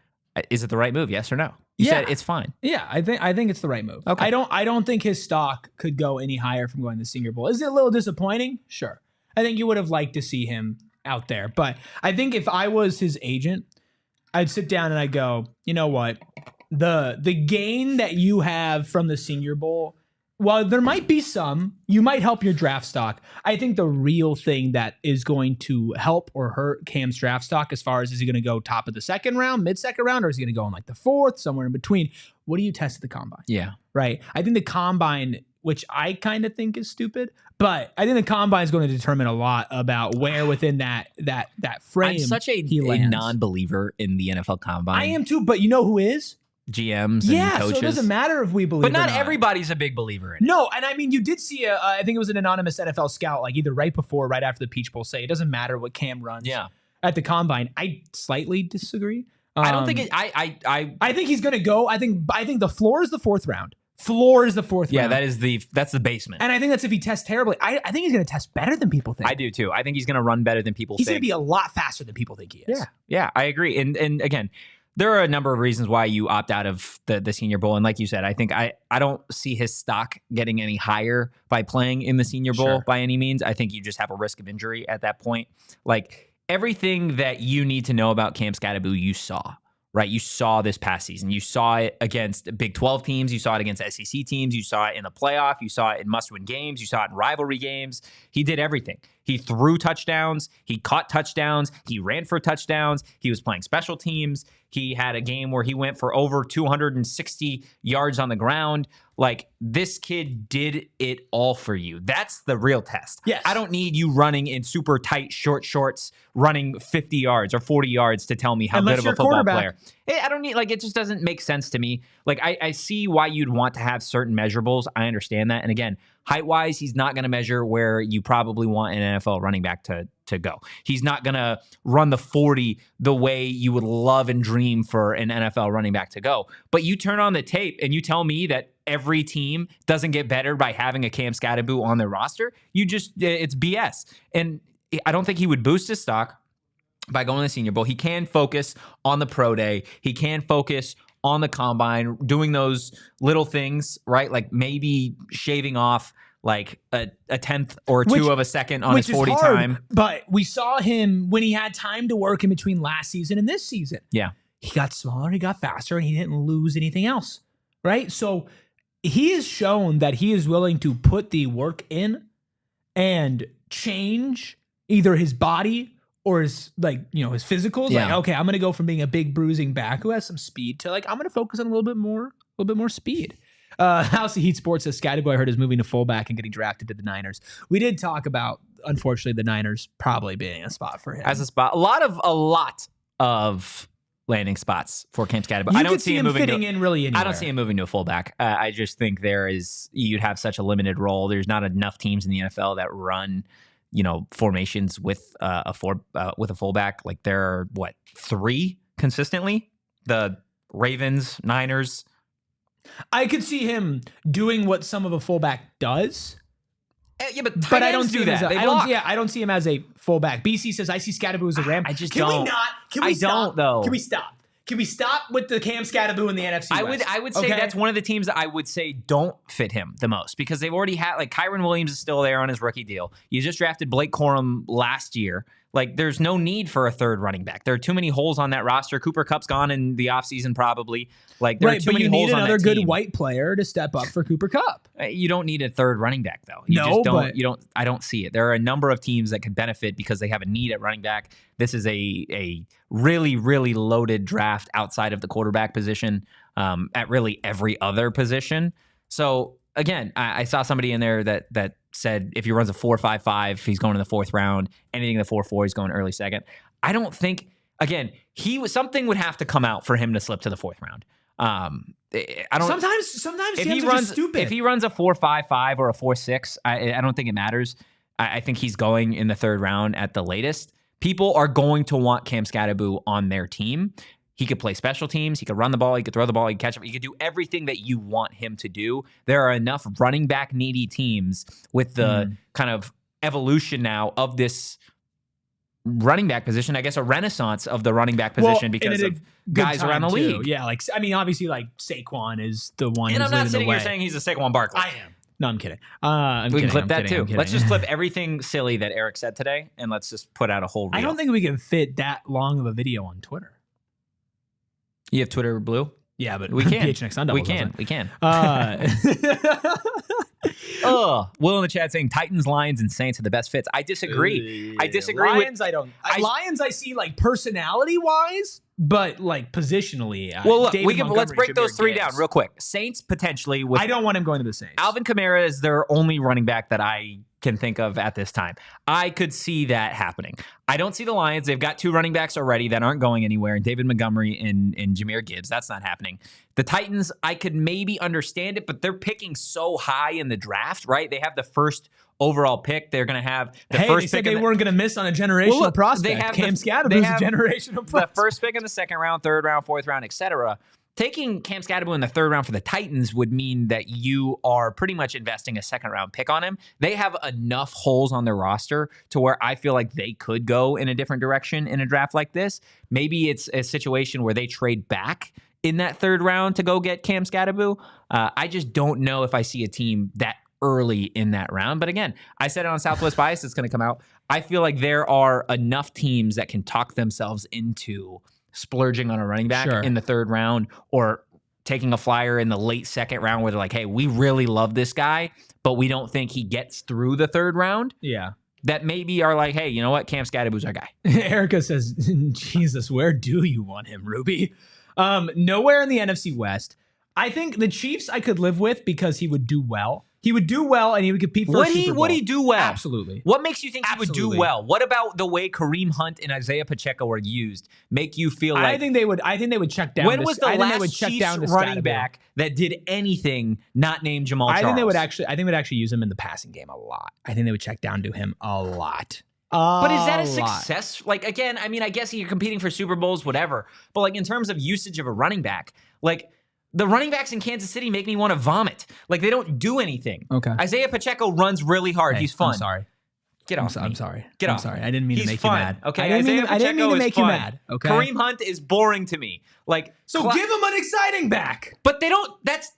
Is it the right move? Yes or no? You said it's fine. Yeah, I think it's the right move. Okay. I don't think his stock could go any higher from going to the Senior Bowl. Is it a little disappointing? Sure. I think you would have liked to see him out there. But I think if I was his agent, I'd sit down and I'd go, you know what? The gain that you have from the Senior Bowl while there might be some, you might help your draft stock. I think the real thing that is going to help or hurt Cam's draft stock, as far as is he going to go top of the second round, mid-second round, or is he going to go in like the fourth, somewhere in between? What do you test at the combine? Yeah. Right. I think the combine, which I kind of think is stupid, but I think the combine is going to determine a lot about where within that frame. I'm such a non-believer in the NFL combine. I am too, but you know who is? GMs and coaches. So it doesn't matter if we believe but or not everybody's a big believer in it. No, and I mean, you did see, I think it was an anonymous NFL scout, like either right before or right after the Peach Bowl, say it doesn't matter what Cam runs at the combine. I slightly disagree. I don't think it, I think he's going to go. I think the floor is the fourth round. Floor is the fourth round. Yeah, that's the basement. And I think that's if he tests terribly. I think he's going to test better than people think. I do too. I think he's going to run better than people think. He's going to be a lot faster than people think he is. Yeah, I agree. And again, there are a number of reasons why you opt out of the Senior Bowl. And like you said, I think I don't see his stock getting any higher by playing in the Senior Bowl by any means. I think you just have a risk of injury at that point. Like everything that you need to know about Cam Skattebo, you saw. Right, you saw this past season. You saw it against Big 12 teams. You saw it against SEC teams. You saw it in the playoff. You saw it in must-win games. You saw it in rivalry games. He did everything. He threw touchdowns. He caught touchdowns. He ran for touchdowns. He was playing special teams. He had a game where he went for over 260 yards on the ground. Like, this kid did it all for you. That's the real test. Yes. I don't need you running in super tight short shorts, running 50 yards or 40 yards to tell me how good of a football player. I don't need, like, it just doesn't make sense to me. Like, I see why you'd want to have certain measurables. I understand that. And again, height-wise, he's not going to measure where you probably want an NFL running back to go. He's not going to run the 40 the way you would love and dream for an NFL running back to go. But you turn on the tape and you tell me that every team doesn't get better by having a Cam Skattebo on their roster. It's BS. And I don't think he would boost his stock by going to the Senior Bowl. He can focus on the pro day. He can focus on the combine, doing those little things, right? Like maybe shaving off like a tenth or two of a second on his 40 time. But we saw him when he had time to work in between last season and this season. Yeah. He got smaller, he got faster, and he didn't lose anything else, right? So he has shown that he is willing to put the work in and change either his body or his, like, you know, his physicals. Yeah. Like, okay, I'm going to go from being a big bruising back who has some speed to, like, I'm going to focus on a little bit more speed. House of Heat Sports says Skattebo, I heard, is moving to fullback and getting drafted to the Niners. We did talk about, unfortunately, the Niners probably being a spot for him. As a spot. A lot of landing spots for Cam Skattebo. I don't see him fitting in really anywhere. I don't see him moving to a fullback. I just think you'd have such a limited role. There's not enough teams in the NFL that run, you know, formations with a fullback. Like there are 3 consistently? The Ravens, Niners. I could see him doing what some of a fullback does. Yeah, but I don't do that. I don't see him as a fullback. BC says, I see Skattebo as a Ram. I just Can don't. we not? Can we I stop? don't, though. Can we stop? Can we stop with the Cam Skattebo in the NFC West? I would say that's one of the teams that I would say don't fit him the most because they've already had, like, Kyron Williams is still there on his rookie deal. You just drafted Blake Corum last year. Like, there's no need for a third running back. There are too many holes on that roster. Cooper Kupp's gone in the offseason probably. Like, there are too many holes on that team. But you need another good white player to step up for Cooper Kupp. You don't need a third running back, though. I don't see it. There are a number of teams that could benefit because they have a need at running back. This is a really, really loaded draft outside of the quarterback position, at really every other position. So, again, I saw somebody in there that said if he runs a 4.55, he's going in the 4th round. Anything in the 4.4, he's going early 2nd. I don't think, again, something would have to come out for him to slip to the 4th round. I don't. Sometimes if he runs stupid. If he runs a 4.55 or a 4.6, I don't think it matters. I think he's going in the 3rd round at the latest. People are going to want Cam Skattebo on their team. He could play special teams. He could run the ball. He could throw the ball. He could catch up. He could do everything that you want him to do. There are enough running back needy teams with the kind of evolution now of this running back position. I guess a renaissance of the running back position because of guys around the league. Yeah, like, I mean, obviously, like, Saquon is the one. And who's I'm not sitting here saying he's a Saquon Barkley. I am. No, I'm kidding. We can clip that too. Let's just clip everything silly that Erik said today, and let's just put out a whole reel. I don't think we can fit that long of a video on Twitter. You have Twitter Blue? Yeah, but we can. PHNX Sun Devils we can. Uh, Will in the chat saying Titans, Lions, and Saints are the best fits. I disagree. I disagree Lions, with Lions I see like personality wise, but like positionally. Well, look, let's break those three down real quick. Saints potentially. I don't want him going to the Saints. Alvin Kamara is their only running back that I can think of at this time. I could see that happening. I don't see the Lions. They've got two running backs already that aren't going anywhere, and David Montgomery and Jahmyr Gibbs. That's not happening. The Titans, I could maybe understand it, but they're picking so high in the draft, right? They have the first overall pick. They're going to have the first they said pick. They weren't going to miss on a generational prospect. Cam Skattebo is a generational prospect. The first pick in the second round, third round, fourth round, etc. Taking Cam Skattebo in the third round for the Titans would mean that you are pretty much investing a second round pick on him. They have enough holes on their roster to where I feel like they could go in a different direction in a draft like this. Maybe it's a situation where they trade back in that third round to go get Cam Skattebo. I just don't know if I see a team that early in that round. But again, I said it on Southwest Bias, it's going to come out. I feel like there are enough teams that can talk themselves into splurging on a running back in the third round, or taking a flyer in the late second round where they're like, hey, we really love this guy, but we don't think he gets through the third round. Yeah. That maybe are like, hey, you know what? Cam Skattebo's our guy. Erica says, Jesus, where do you want him, Ruby? Nowhere in the NFC West. I think the Chiefs I could live with because he would do well. He would do well, and he would compete for a Super Bowl. Would he do well? Absolutely. What makes you think he would do well? What about the way Kareem Hunt and Isaiah Pacheco were used make you feel like? I think they would check down. When was the last Chiefs running back that did anything not named Jamal Charles? I think they would actually use him in the passing game a lot. I think they would check down to him a lot. But is that a success? Like, again, I mean, I guess you're competing for Super Bowls, whatever. But like in terms of usage of a running back, like, the running backs in Kansas City make me want to vomit. Like, they don't do anything. Okay. Isaiah Pacheco runs really hard. He's fun. I'm sorry. Get off me. I'm sorry. Get off. I'm sorry. I didn't mean to make you mad. Okay. I didn't mean to make you mad. Okay. Kareem Hunt is boring to me. Like, so give him an exciting back. But they don't.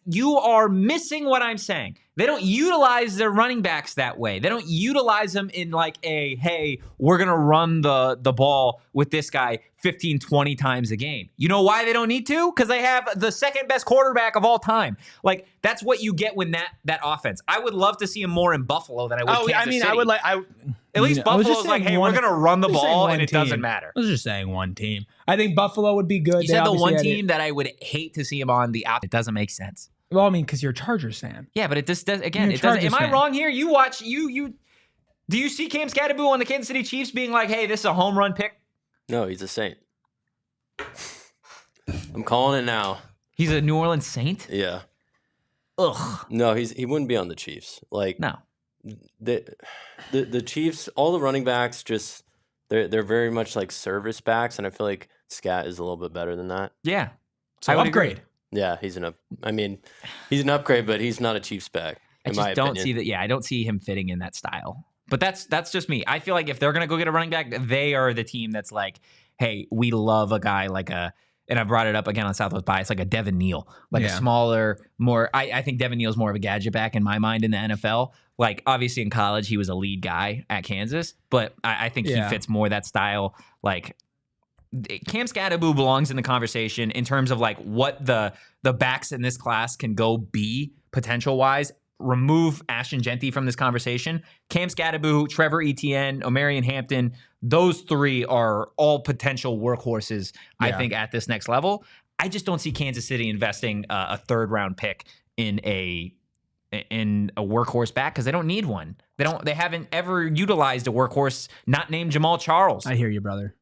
You are missing what I'm saying. They don't utilize their running backs that way. They don't utilize them in like hey, we're going to run the ball with this guy 15, 20 times a game. You know why they don't need to? Because they have the second best quarterback of all time. Like, that's what you get when that offense. I would love to see him more in Buffalo than I would Kansas City. I would like... At least Buffalo's like, hey, we're going to run the ball and it doesn't matter. I was just saying one team. I think Buffalo would be good. You said the one team that I would hate to see him on the opposite. It doesn't make sense. Well, I mean, because you're a Chargers fan. Yeah, but it just does, again, it doesn't. Am I wrong here? You watch, do you see Cam Skattebo on the Kansas City Chiefs being like, hey, this is a home run pick? No, he's a Saint. I'm calling it now. He's a New Orleans Saint? Yeah. Ugh. No, he wouldn't be on the Chiefs. Like, no. The Chiefs, all the running backs, just they're very much like service backs, and I feel like Scat is a little bit better than that. Yeah. So upgrade. Yeah, he's an upgrade, but he's not a Chiefs back. I just don't see that. Yeah, I don't see him fitting in that style. But that's just me. I feel like if they're gonna go get a running back, they are the team that's like, hey, we love a guy like and I brought it up again on Southwest Bias, like a Devin Neal, like a smaller, more. I think Devin Neal's more of a gadget back in my mind in the NFL. Like, obviously in college he was a lead guy at Kansas, but I think he fits more that style. Like, Cam Skattebo belongs in the conversation in terms of like what the backs in this class can go be potential wise. Remove Ashton Genty from this conversation. Cam Skattebo, Trevor Etienne, Omarion Hampton, those three are all potential workhorses, I think, at this next level. I just don't see Kansas City investing a third round pick in a workhorse back because they don't need one. They haven't ever utilized a workhorse not named Jamal Charles. I hear you, brother.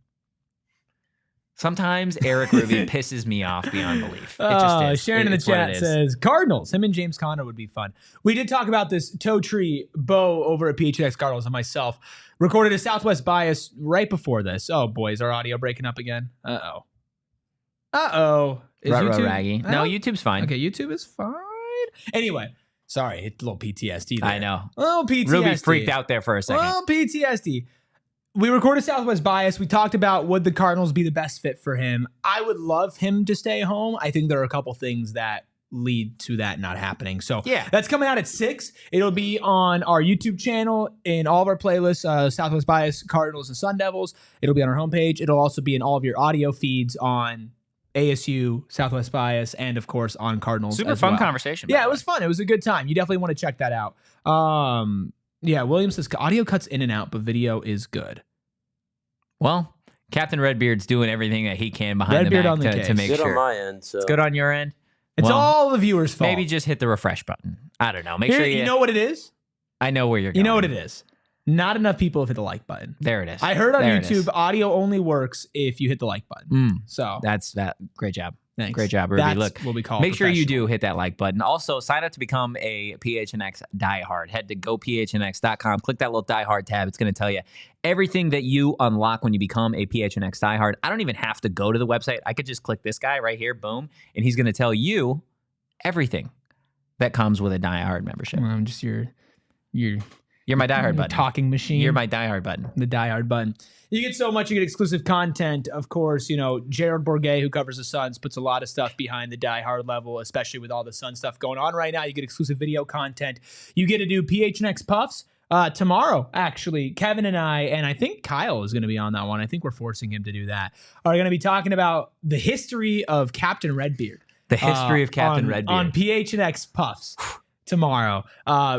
Sometimes Erik Ruby pisses me off beyond belief. It just is. Sharon in the chat says, Cardinals, him and James Conner would be fun. We did talk about this. Totri, Bo over at PHNX Cardinals, and myself recorded a Southwest Bias right before this. Oh, boy, is our audio breaking up again? Uh-oh. Is YouTube? Raggy. No, YouTube's fine. Okay, YouTube is fine. Anyway, sorry, it's a little PTSD there. I know. A little PTSD. Ruby freaked out there for a second. Well, PTSD. We recorded Southwest Bias. We talked about would the Cardinals be the best fit for him. I would love him to stay home. I think there are a couple things that lead to that not happening. So that's coming out at 6. It'll be on our YouTube channel in all of our playlists, Southwest Bias, Cardinals, and Sun Devils. It'll be on our homepage. It'll also be in all of your audio feeds on ASU, Southwest Bias, and of course on Cardinals. Super as fun well. conversation. Yeah, it was fun. It was a good time. You definitely want to check that out. Yeah, William says audio cuts in and out, but video is good. Well, Captain Redbeard's doing everything that he can behind Redbeard the on the Mac case. to make Good sure. on my end. So It's good on your end. It's Well, all the viewers' fault. Maybe just hit the refresh button. I don't know. Make Here, sure you know what it is? I know where you're going. You know what it is? Not enough people have hit the like button. There it is. I heard on There it YouTube, is. audio only works if you hit the like button. Mm, So that's that. Great job. thanks. Great job, Ruby. That's Look, what we call make sure you professional. do hit that like button. Also, sign up to become a PHNX diehard. Head to gophnx.com. Click that little diehard tab. It's going to tell you everything that you unlock when you become a PHNX diehard. I don't even have to go to the website. I could just click this guy right here, boom, and he's going to tell you everything that comes with a diehard membership. I'm just your You're my diehard button. talking machine. You're my diehard button. The diehard button. You get so much. You get exclusive content. Of course, you know, Jared Bourget, who covers the Suns, puts a lot of stuff behind the diehard level, especially with all the Sun stuff going on right now. You get exclusive video content. You get to do PHNX Puffs tomorrow, actually. Kevin and I think Kyle is going to be on that one. I think we're forcing him to do that. Are going to be talking about the history of Captain Redbeard. The history of Captain Redbeard. On PHNX Puffs. Tomorrow.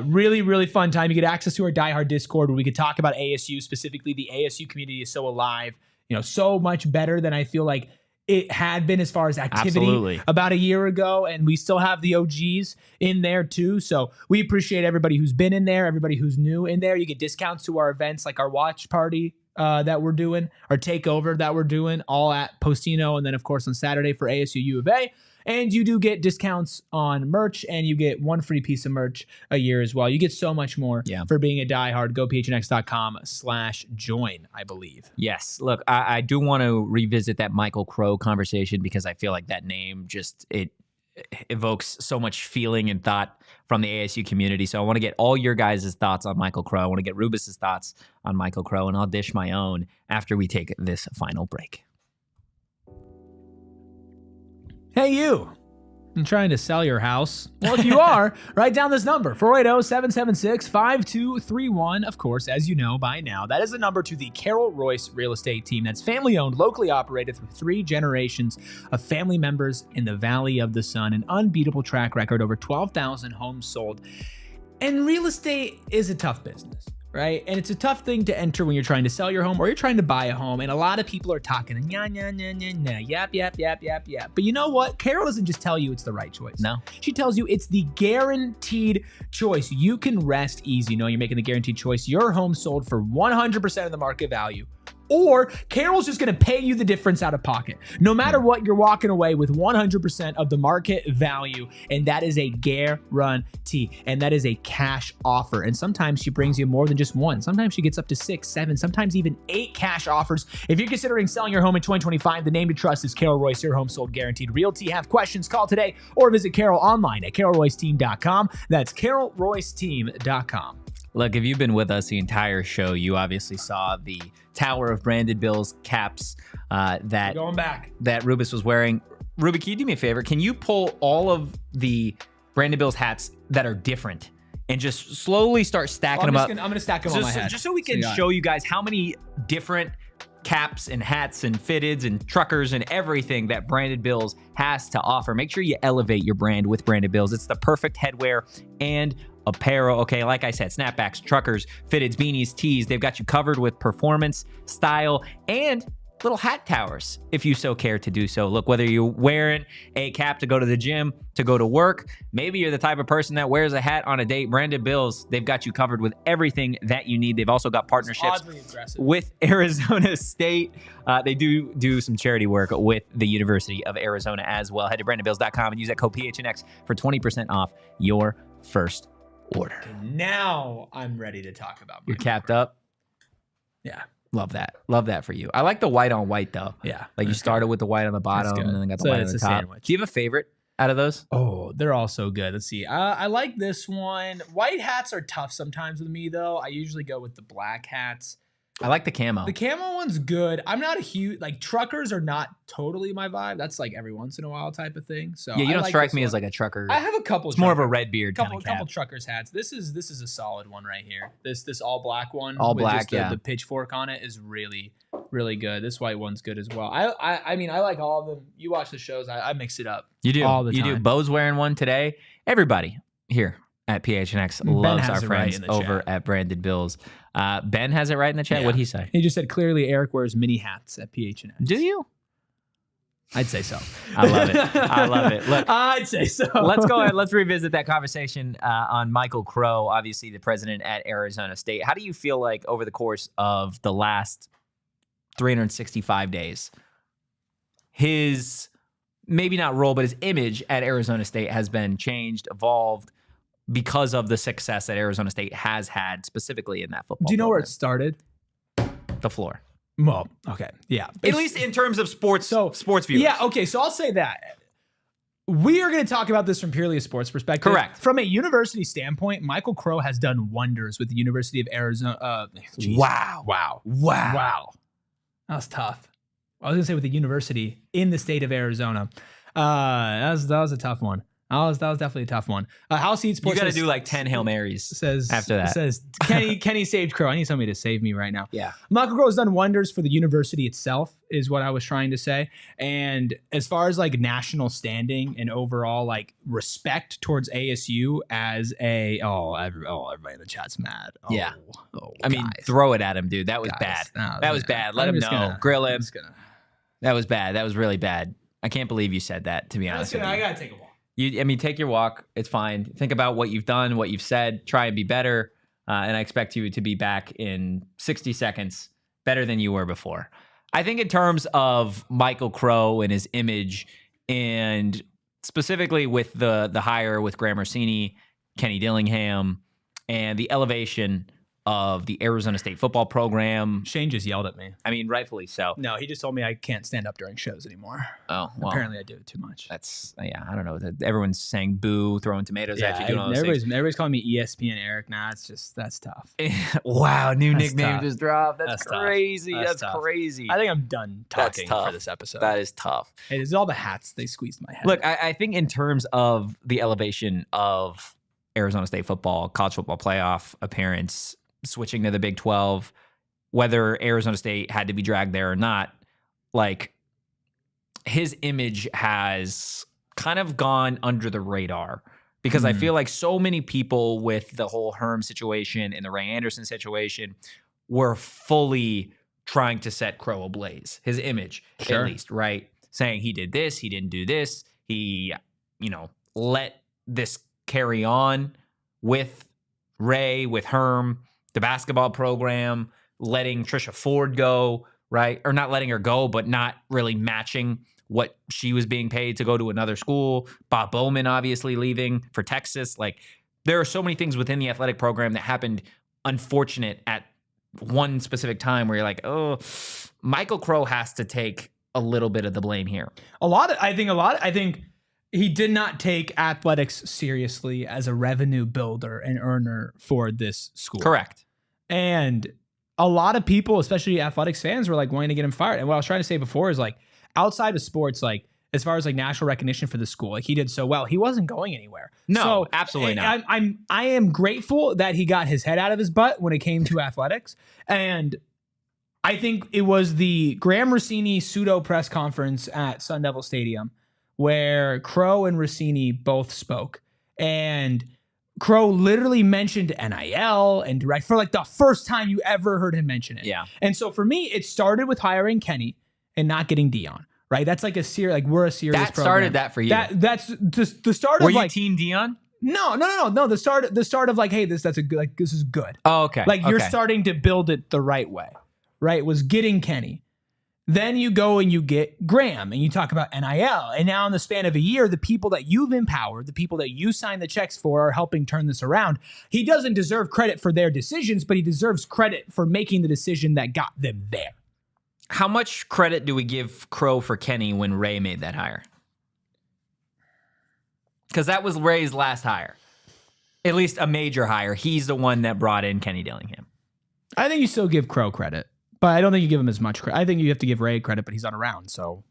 Really, really fun time. You get access to our diehard Discord where we could talk about ASU. Specifically, the ASU community is so alive, you know, so much better than I feel like it had been as far as activity Absolutely. about a year ago. And we still have the OGs in there too. So we appreciate everybody who's been in there, everybody who's new in there. You get discounts to our events like our watch party that we're doing, our takeover that we're doing, all at Postino. And then, of course, on Saturday for ASU U of A. And you do get discounts on merch, and you get one free piece of merch a year as well. You get so much more for being a diehard. Go phnx.com/join, I believe. Yes. Look, I do want to revisit that Michael Crow conversation because I feel like that name just, it evokes so much feeling and thought from the ASU community. So I want to get all your guys' thoughts on Michael Crow. I want to get Rubus's thoughts on Michael Crow, and I'll dish my own after we take this final break. Hey, you. I'm trying to sell your house. Well, if you are, write down this number, 480-776-5231. Of course, as you know by now, that is the number to the Carol Royce real estate team that's family-owned, locally operated through 3 generations of family members in the Valley of the Sun. An unbeatable track record, over 12,000 homes sold. And real estate is a tough business, right? And it's a tough thing to enter when you're trying to sell your home or you're trying to buy a home. And a lot of people are talking, yap. But you know what? Carol doesn't just tell you it's the right choice. No. She tells you it's the guaranteed choice. You can rest easy knowing you're making the guaranteed choice. Your home sold for 100% of the market value. Or Carol's just going to pay you the difference out of pocket. No matter what, you're walking away with 100% of the market value, and that is a guarantee, and that is a cash offer. And sometimes she brings you more than just one. Sometimes she gets up to 6, 7, sometimes even 8 cash offers. If you're considering selling your home in 2025, the name to trust is Carol Royce, your home sold guaranteed realty. Have questions, call today, or visit Carol online at carolroyceteam.com. That's carolroyceteam.com. Look, if you've been with us the entire show, you obviously saw the Tower of Branded Bills caps that Going back. that Rubus was wearing. Ruby, can you do me a favor? Can you pull all of the Branded Bills hats that are different and just slowly start stacking them up? I'm going to stack them on my head. Just so we can show you guys how many different caps and hats and fitteds and truckers and everything that Branded Bills has to offer. Make sure you elevate your brand with Branded Bills. It's the perfect headwear and apparel. Okay, like I said, snapbacks, truckers, fitteds, beanies, tees. They've got you covered with performance, style, and little hat towers if you so care to do so. Look, whether you're wearing a cap to go to the gym, to go to work, maybe you're the type of person that wears a hat on a date, Branded Bills, they've got you covered with everything that you need. They've also got partnerships with Arizona State. They do some charity work with the University of Arizona as well. Head to brandedbills.com and use that code PHNX for 20% off your first order. Now I'm ready to talk about You're capped up. Yeah. Love that. Love that for you. I like the white on white though. Yeah. Like you started with the white on the bottom good. and then got the So white on it's the a top. sandwich. Do you have a favorite out of those? Oh, they're all so good. Let's see. I like this one. White hats are tough sometimes with me though. I usually go with the black hats. I like the camo. The camo one's good. I'm not a huge, like, truckers are not totally my vibe. That's like every once in a while type of thing. So yeah, you I don't like strike this me one. as like a trucker. I have a couple. It's more of a red beard kind of cap. Couple truckers hats. This is a solid one right here. This all black one. All with black, just the, yeah. The pitchfork on it is really, really good. This white one's good as well. I mean, I like all of them. You watch the shows. I mix it up. You do. All the you time. do. Bo's wearing one today. Everybody here at PHNX loves our friends over at Branded Bills. Ben has it right in the chat. What'd he say? He just said, clearly Erik wears mini hats at PHNX. Do you? I'd say so. I love it. I love it. Look, I'd say so. Let's go ahead. Let's revisit that conversation on Michael Crow, obviously the president at Arizona State. How do you feel like over the course of the last 365 days, his maybe not role, but his image at Arizona State has been changed, evolved because of the success that Arizona State has had specifically in that football Do you know program? where it started? The floor. Well, okay. Yeah. At least in terms of sports viewers. Yeah, okay. So I'll say that. We are going to talk about this from purely a sports perspective. Correct. From a university standpoint, Michael Crow has done wonders with the University of Arizona. Wow. That was tough. I was going to say with the university in the state of Arizona. That was a tough one. That was definitely a tough one. ALLCITY Sports. You got to do like 10 Hail Marys after that. Says Kenny saved Crow. I need somebody to save me right now. Yeah. Michael Crow has done wonders for the university itself, is what I was trying to say. And as far as like national standing and overall like respect towards ASU as everybody in the chat's mad. Yeah. I mean, throw it at him, dude. That was bad. That was bad. Let him know. Grill him. That was bad. That was really bad. I can't believe you said that, to be honest with you. I got to take a walk. Take your walk. It's fine. Think about what you've done, what you've said. Try and be better. And I expect you to be back in 60 seconds, better than you were before. I think in terms of Michael Crow and his image, and specifically with the hire with Graham Rossini, Kenny Dillingham, and the elevation of the Arizona State football program. Shane just yelled at me. I mean, rightfully so. No, he just told me I can't stand up during shows anymore. Oh, well. Apparently I do it too much. That's, I don't know. Everyone's saying boo, throwing tomatoes at you, doing all those things. Everybody's calling me ESPN Erik. Nah, that's tough. Wow, new That's nickname tough. just dropped. That's crazy. That's That's tough. crazy. I think I'm done talking for this episode. That is tough. Hey, this is all the hats they squeezed my head. Look, I think in terms of the elevation of Arizona State football, college football playoff appearance, switching to the Big 12, whether Arizona State had to be dragged there or not, like his image has kind of gone under the radar because I feel like so many people with the whole Herm situation and the Ray Anderson situation were fully trying to set Crow ablaze, his image at least, right? Saying he did this, he didn't do this, he, let this carry on with Ray, with Herm, the basketball program, letting Trisha Ford go, right? Or not letting her go, but not really matching what she was being paid to go to another school. Bob Bowman obviously leaving for Texas. Like, there are so many things within the athletic program that happened unfortunate at one specific time where you're like, oh, Michael Crow has to take a little bit of the blame here. I think he did not take athletics seriously as a revenue builder and earner for this school. Correct. And a lot of people, especially athletics fans, were like wanting to get him fired. And what I was trying to say before is like outside of sports, like as far as like national recognition for the school, like he did so well. He wasn't going anywhere. No, so, absolutely not. I am grateful that he got his head out of his butt when it came to athletics. And I think it was the Graham Rossini pseudo press conference at Sun Devil Stadium where Crow and Rossini both spoke. And Crow literally mentioned NIL and direct for like the first time you ever heard him mention it. Yeah. And so for me, it started with hiring Kenny and not getting Dion, right? That's like like we're a serious That program. started that for you. That's just the start Were of you like Team Dion? No. The start of like, hey, this is good. Oh, okay. Like you're starting to build it the right way, right? Was getting Kenny. Then you go and you get Graham and you talk about NIL. And now in the span of a year, the people that you've empowered, the people that you signed the checks for are helping turn this around. He doesn't deserve credit for their decisions, but he deserves credit for making the decision that got them there. How much credit do we give Crow for Kenny when Ray made that hire? Because that was Ray's last hire. At least a major hire. He's the one that brought in Kenny Dillingham. I think you still give Crow credit. But I don't think you give him as much credit. I think you have to give Ray credit, but he's not around. So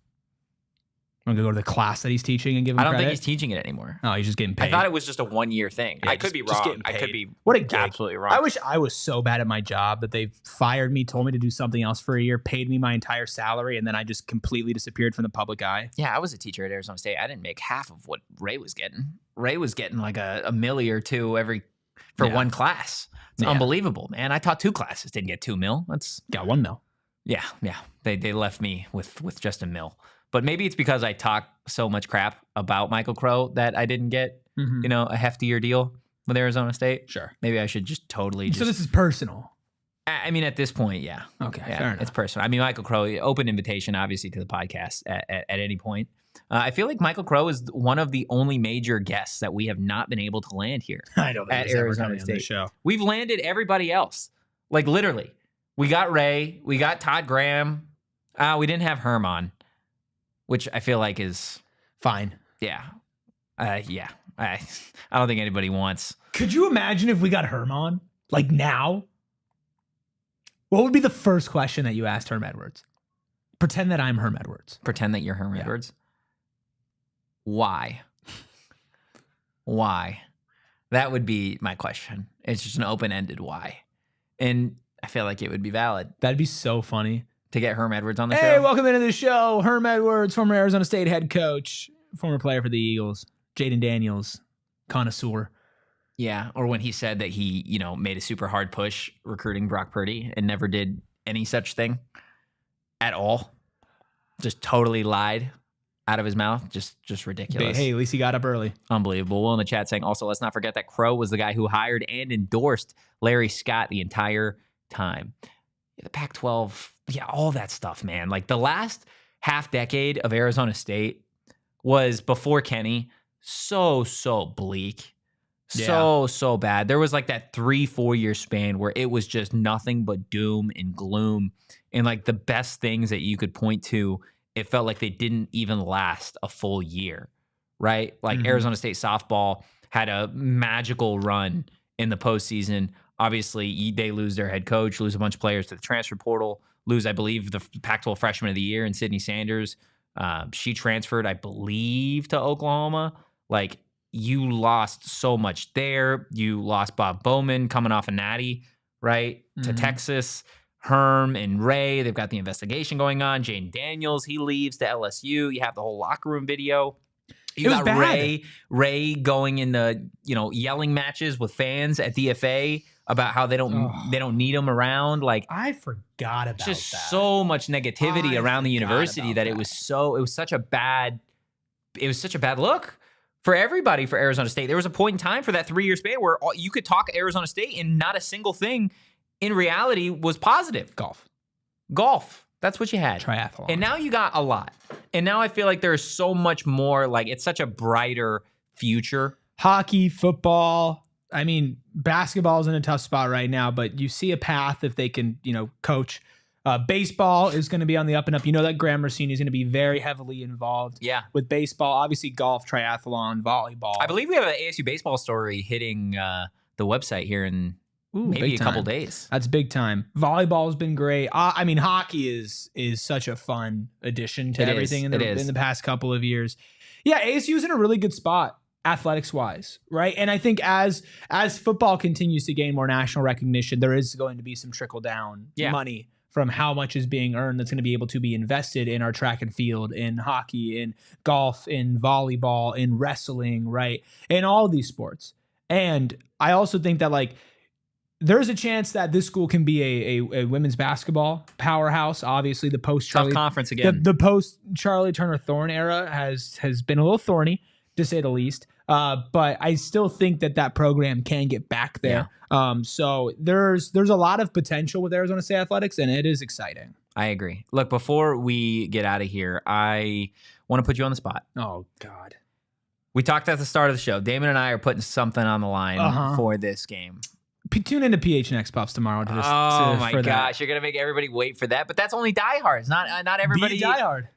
I'm gonna go to the class that he's teaching and give him I don't credit? think he's teaching it anymore. No, he's just getting paid. I thought it was just a 1-year thing. Yeah, I could be just wrong. getting I could paid. be What a gig. absolutely wrong. I wish I was so bad at my job that they fired me, told me to do something else for a year, paid me my entire salary, and then I just completely disappeared from the public eye. Yeah, I was a teacher at Arizona State. I didn't make half of what Ray was getting. Ray was getting like a milli or two for one class. It's unbelievable, man. I taught 2 classes, didn't get $2 million. That's Got $1 million. yeah. They left me with just $1 million. But maybe it's because I talk so much crap about Michael Crow that I didn't get, a heftier deal with Arizona State. Sure. Maybe I should just totally So this is personal. I mean, at this point, yeah. Okay, Yeah, fair enough. it's personal. I mean, Michael Crow, open invitation, obviously, to the podcast at any point. I feel like Michael Crow is one of the only major guests that we have not been able to land here. I don't think at he's ever Arizona coming on this State. show. We've landed everybody else. Like, literally. We got Ray. We got Todd Graham. We didn't have Herm on, which I feel like is... Fine. Yeah. I don't think anybody wants... Could you imagine if we got Herm on? Like now? What would be the first question that you asked Herm Edwards? Pretend that I'm Herm Edwards. Pretend that you're Herm Edwards. Why? Why? That would be my question. It's just an open-ended why. And I feel like it would be valid That'd be so funny. to get Herm Edwards on the show. Hey, welcome into the show. Herm Edwards, former Arizona State head coach, former player for the Eagles. Jaden Daniels, connoisseur. Yeah, or when he said that he, made a super hard push recruiting Brock Purdy and never did any such thing at all. Just totally lied out of his mouth. Just ridiculous. Hey, at least he got up early. Unbelievable. Will in the chat saying, also, let's not forget that Crow was the guy who hired and endorsed Larry Scott the entire time. The Pac-12, all that stuff, man. Like the last half decade of Arizona State was before Kenny. So bleak. So bad. There was like that 3-4 year span where it was just nothing but doom and gloom. And like the best things that you could point to, it felt like they didn't even last a full year, right? Like Arizona State softball had a magical run in the postseason. Obviously, they lose their head coach, lose a bunch of players to the transfer portal, lose, I believe, the Pac-12 Freshman of the Year in Sydney Sanders. She transferred, I believe, to Oklahoma. Like, you lost so much there. You lost Bob Bowman coming off a natty, right, to Texas. Herm and Ray, they've got the investigation going on. Jane Daniels, he leaves to LSU. You have the whole locker room video. You got Ray going in the, yelling matches with fans at DFA about how they don't need him around. Like, I forgot about just that. So much negativity around the university that it was such a bad look for everybody for Arizona State. There was a point in time for that 3-year span where you could talk Arizona State and not a single thing in reality was positive. Golf. That's what you had. Triathlon. And now you got a lot. And now I feel like there's so much more, like it's such a brighter future. Hockey, football. I mean, basketball is in a tough spot right now, but you see a path if they can, coach. Baseball is going to be on the up and up. You know that Graham Rossini is going to be very heavily involved with baseball. Obviously, golf, triathlon, volleyball. I believe we have an ASU baseball story hitting the website here in maybe a couple days. That's big time. Volleyball has been great. I mean, hockey is such a fun addition to everything in the past couple of years. Yeah, ASU is in a really good spot athletics wise, right? And I think as football continues to gain more national recognition, there is going to be some trickle down money from how much is being earned that's going to be able to be invested in our track and field, in hockey, in golf, in volleyball, in wrestling, right? In all of these sports. And I also think that there's a chance that this school can be a women's basketball powerhouse. Obviously, the post Charlie conference again. The post Charlie Turner Thorne era has been a little thorny, to say the least. But I still think that program can get back there. So there's a lot of potential with Arizona State athletics, and it is exciting. I agree. Look, before we get out of here, I want to put you on the spot. Oh God. We talked at the start of the show. Damon and I are putting something on the line for this game. Tune into PHNX Puffs tomorrow. Oh my gosh, you're gonna make everybody wait for that, but that's only diehards, not everybody. Be a diehard.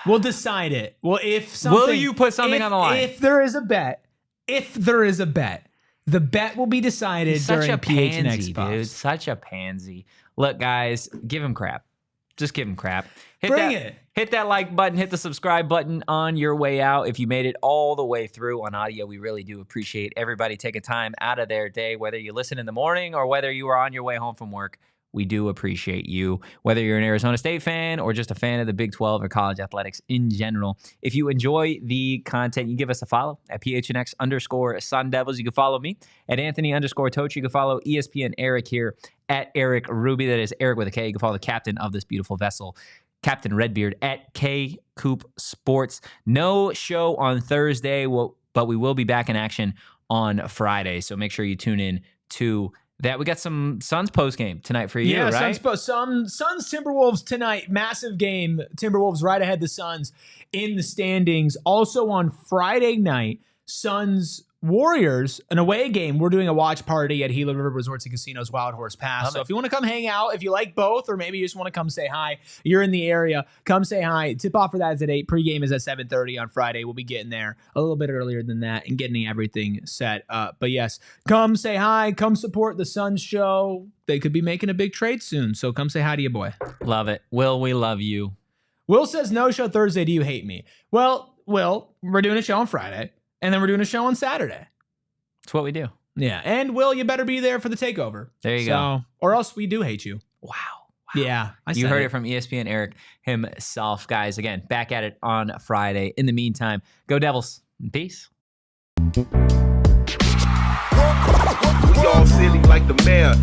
We'll decide it. Well, will you put something on the line? If there is a bet, the bet will be decided during PHNX Puffs. Dude, such a pansy. Look, guys, give him crap. Just give him crap. Bring it. Hit that like button. Hit the subscribe button on your way out. If you made it all the way through on audio, we really do appreciate everybody taking time out of their day, whether you listen in the morning or whether you are on your way home from work. We do appreciate you, whether you're an Arizona State fan or just a fan of the Big 12 or college athletics in general. If you enjoy the content, you give us a follow at PHNX Sun Devils. You can follow me at Anthony Totri. You can follow ESPN Erik here at Erik Ruby. That is Erik with a K. You can follow the captain of this beautiful vessel, Captain Redbeard, at K Coop Sports. No show on Thursday, but we will be back in action on Friday. So make sure you tune in to that. We got some Suns post game tonight for you, right? Suns Timberwolves tonight. Massive game. Timberwolves right ahead the Suns in the standings. Also on Friday night, Suns Warriors, an away game. We're doing a watch party at Gila River Resorts and Casinos Wild Horse Pass. So if you want to come hang out, if you like both, or maybe you just want to come say hi, you're in the area, come say hi. Tip off for that is at 8. Pregame is at 7:30 on Friday. We'll be getting there a little bit earlier than that and getting everything set up. But yes, come say hi. Come support the Suns show. They could be making a big trade soon. So come say hi to your boy. Love it. Will, we love you. Will says no show Thursday. Do you hate me? Well, Will, we're doing a show on Friday. And then we're doing a show on Saturday. It's what we do. Yeah. And Will, you better be there for the takeover. There you go. Or else we do hate you. Wow. Yeah. You heard it from ESPN Erik himself, guys. Again, back at it on Friday. In the meantime, go Devils. Peace. We all silly like the mayor.